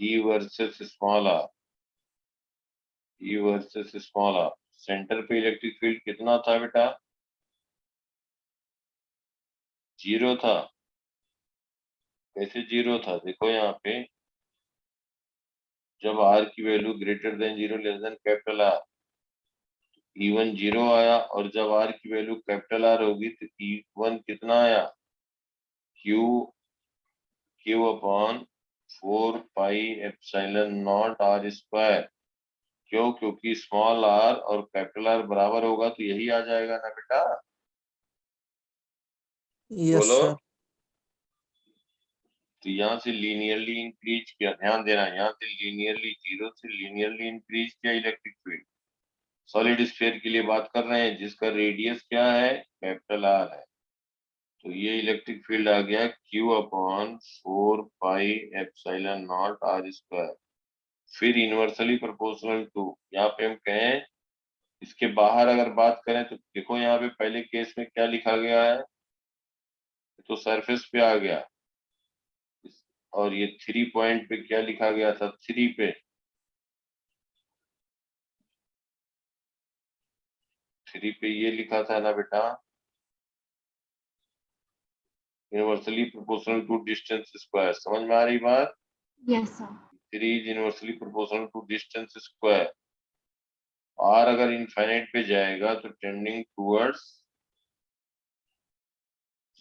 E versus small r, centre पे इलेक्ट्रिक फील्ड कितना था बेटा? 0 था। कैसे 0 था? देखो यहाँ पे, जब r की value greater than 0 less than capital R, E1 0 आया, और जब r की वैल्यू कैपिटल R होगी तो E1 कितना आया? Q upon 4 pi epsilon not R²। क्यों? क्योंकि स्मॉल r और कैपिटल R बराबर होगा, तो यही आ जाएगा ना बेटा? Yes, बोलो। sir. तो यहाँ से लीनियरली इंक्रीज किया, ध्यान देना, यहाँ से लीनियरली, 0 से लीनियरली इंक्रीज किया इलेक्ट्रिक फील्ड। सॉलिड स्फीयर के लिए बात कर रहे हैं, जिसका रेडियस क्या है? कैपिटल R है। तो ये इलेक्ट्रिक फील्ड आ गया Q upon 4 pi epsilon not R²। फिर इनवर्सली प्रोपोर्शनल टू, यहाँ पे हम कहें इसके बाहर अगर बात करें तो देखो यहाँ पे पहले केस में क्या लिखा गया है, तो सरफेस पे आ गया, और ये 3 पॉइंट पे क्या लिखा गया था? 3 पे 3 पे ये लिखा था ना बेटा, universally proportional to distance square. समझ में आ रही बात? Yes sir. 3 is universally proportional to distance square. R अगर इनफाइनाइट पे जाएगा तो टेंडिंग टूवर्ड्स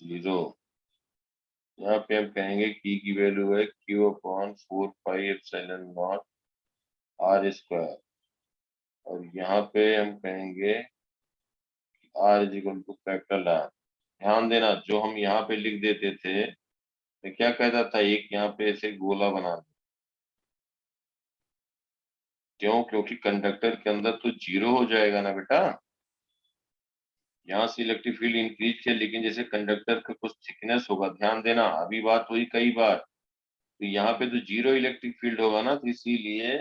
0। यहाँ पे हम कहेंगे की वैल्यू है Q upon 4 pi epsilon not are square, और यहाँ पे हम कहेंगे r is equal to capital R. ध्यान देना, जो हम यहाँ पे लिख देते थे, मैं क्या कहता था, एक यहाँ पे ऐसे गोला बना दो। क्यों? क्योंकि कंडक्टर के अंदर तो 0 हो जाएगा ना बेटा। यहाँ से इलेक्ट्रिक फील्ड इंक्रीज किया, लेकिन जैसे कंडक्टर का कुछ थिकनेस होगा, ध्यान देना, अभी बात हुई कई बार, तो यहाँ पे तो 0 इलेक्ट्रिक फील्ड होगा ना, तो इसीलिए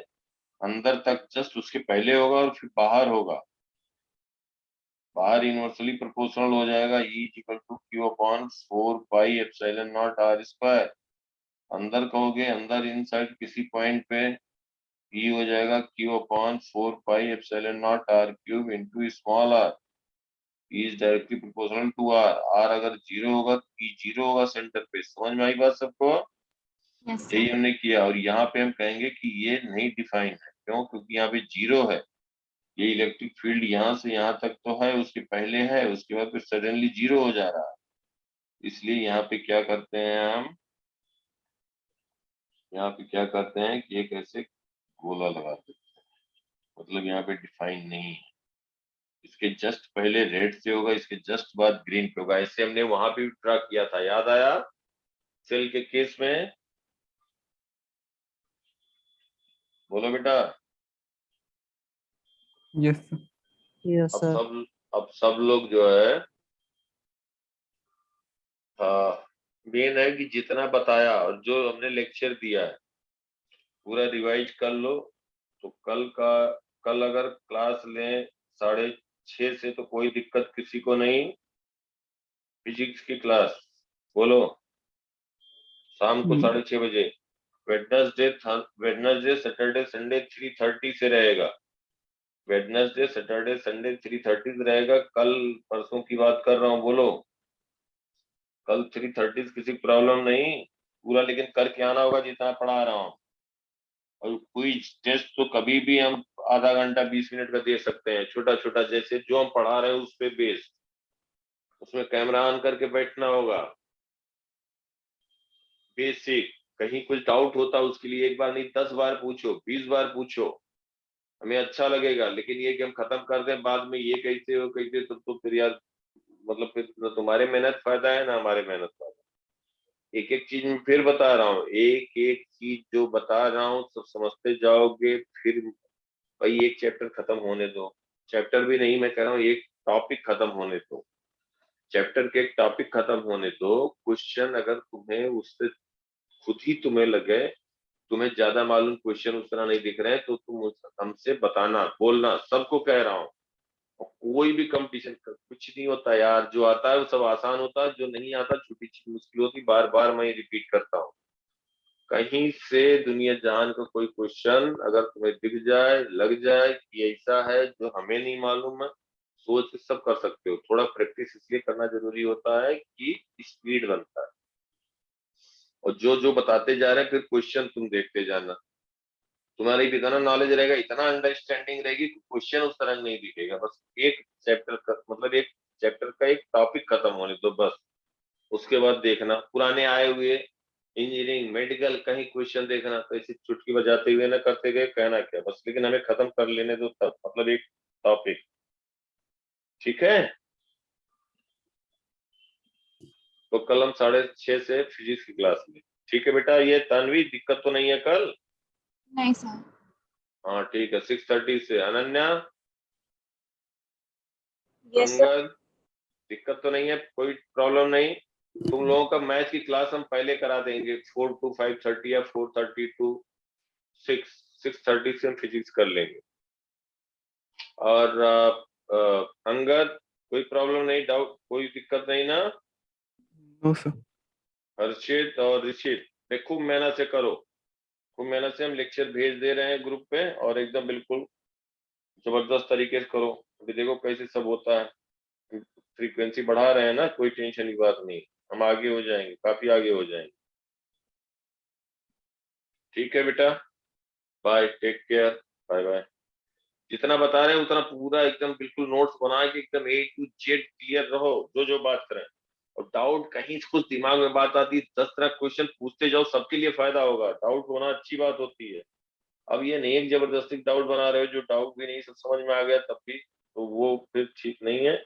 अंदर तक जस्ट उसके पहले होगा और फिर बाहर होगा। बाहर इनवर्सली प्रोपोर्शनल हो जाएगा, E equal to Q upon 4 pi epsilon not are square. अंदर कहोगे, अंदर इनसाइड किसी पॉइंट पे E हो जाएगा Q upon 4 pi epsilon not r cube into small are. Is directly proportional to r. R अगर 0 होगा तो E 0 होगा सेंटर पे। समझ में आई बात सबको? यस यही सर। हमने किया, और यहाँ पे हम कहेंगे कि ये नहीं डिफाइन है। क्यों? क्योंकि यहाँ पे 0 है। ये इलेक्ट्रिक फील्ड यहाँ से यहाँ तक तो है, उसके पहले है, उसके बाद फिर सडनली 0 हो जा रहा है। इसलिए यहाँ पे क्या करते हैं हम, यहाँ पे क्या करते हैं कि एक ऐसे गोला लगा देते हैं, मतलब यहाँ पे डिफाइन नहीं है। इसके जस्ट पहले रेड से होगा, इसके जस्ट बाद ग्रीन पे होगा। ऐसे हमने वहां पे भी ट्रा किया था, याद आया? सेल के केस में। बोलो बेटा। Yes sir. Yes, अब sir. सब लोग जो है, मेन है कि जितना बताया और जो हमने लेक्चर दिया है पूरा रिवाइज कर लो। तो कल अगर क्लास लें 6:30 से तो कोई दिक्कत किसी को नहीं। फिजिक्स की क्लास, बोलो, शाम को 6:30 बजे। वेडनेसडे सैटरडे संडे 3:30 से रहेगा। वेडनेसडे सैटरडे संडे 3:30 से रहेगा। कल परसों की बात कर रहा हूँ, बोलो। कल 3:30 किसी प्रॉब्लम नहीं पूरा, लेकिन करके आना होगा जितना पढ़ा रहा हूँ। और क्विज टेस्ट तो कभी भी हम आधा घंटा 20 मिनट का दे सकते हैं, छोटा छोटा, जैसे जो हम पढ़ा रहे हैं उस पे बेस्ड। उसमें कैमरा ऑन करके बैठना होगा। बेसिक, कहीं कुछ डाउट होता है उसके लिए एक बार नहीं 10 बार पूछो, 20 बार पूछो, हमें अच्छा लगेगा। लेकिन ये कि हम खत्म कर दें बाद में, ये कैसे हो कैसे, तो फिर यार, मतलब फिर न तुम्हारे मेहनत फायदा है ना हमारे मेहनत फायदा। एक एक चीज में फिर बता रहा हूँ, एक एक चीज जो बता रहा हूँ सब समझते जाओगे। फिर भाई एक चैप्टर खत्म होने दो, चैप्टर भी नहीं, मैं कह रहा हूँ एक टॉपिक खत्म होने दो। चैप्टर के एक टॉपिक खत्म होने दो। क्वेश्चन अगर तुम्हें उससे खुद ही तुम्हें लगे, तुम्हें ज्यादा मालूम क्वेश्चन उस तरह नहीं दिख रहे हैं, तो तुम हमसे बताना, बोलना, सबको कह रहा हूँ। और कोई भी कंपटीशन का कुछ नहीं होता यार, जो आता है वो सब आसान होता है, जो नहीं आता छोटी चीज मुश्किल होती। बार बार मैं रिपीट करता हूँ, कहीं से दुनिया जहान का कोई क्वेश्चन अगर तुम्हें दिख जाए, लग जाए कि ऐसा है जो हमें नहीं मालूम है, सोच के सब कर सकते हो। थोड़ा प्रैक्टिस इसलिए करना जरूरी होता है कि स्पीड बनता है। और जो जो बताते जा रहे हैं फिर क्वेश्चन तुम देखते जाना, तुम्हारी भी इतना नॉलेज रहेगा, इतना अंडरस्टैंडिंग रहेगी कि क्वेश्चन उस तरह नहीं दिखेगा। बस एक चैप्टर का मतलब एक चैप्टर का एक टॉपिक खत्म होने दो बस। उसके बाद देखना पुराने आए हुए इंजीनियरिंग मेडिकल कहीं क्वेश्चन देखना, तो ऐसी चुटकी बजाते हुए ना करते गए, कहना क्या बस, लेकिन हमें खत्म कर लेने दो तब, मतलब एक टॉपिक। ठीक है? तो कल हम 6:30 से फिजिक्स की क्लास में। ठीक है बेटा? ये तन्वी, दिक्कत तो नहीं है कल? नहीं सर। हाँ ठीक है। 6:30 से अनन्या, यस सर। अंगद, दिक्कत तो नहीं है, कोई प्रॉब्लम नहीं। तुम लोगों का मैथ की क्लास हम पहले करा देंगे, 4 to 5:30 या 4:30 to 6:30 से हम फिजिक्स कर लेंगे। और अंगद, कोई प्रॉब्लम नहीं, डाउट, कोई दिक्कत नहीं ना? No sir. हर्षित और ऋषित, पे खूब मेहनत से करो, खूब मेहनत से हम लेक्चर भेज दे रहे हैं ग्रुप पे, और एकदम बिल्कुल जबरदस्त तरीके से करो। अभी देखो कैसे सब होता है, फ्रीक्वेंसी बढ़ा रहे हैं ना, कोई टेंशन की बात नहीं, हम आगे हो जाएंगे, काफी आगे हो जाएंगे। ठीक है बेटा, bye, take care, bye bye. जितना बता रहे हैं उतना पूरा एकदम बिल्कुल नोट्स बना के एकदम A to Z क्लियर रहो, जो बात करें। और डाउट कहीं से कुछ दिमाग में बात आती, 10 तरह क्वेश्चन पूछते जाओ, सबके लिए फायदा होगा। डाउट होना अच्छी बात होती है। अब ये नहीं एक जबरदस्ती डाउट बना रहे हो, जो डाउट भी नहीं सब समझ में आ गया तब भी, तो वो फिर ठीक नहीं है।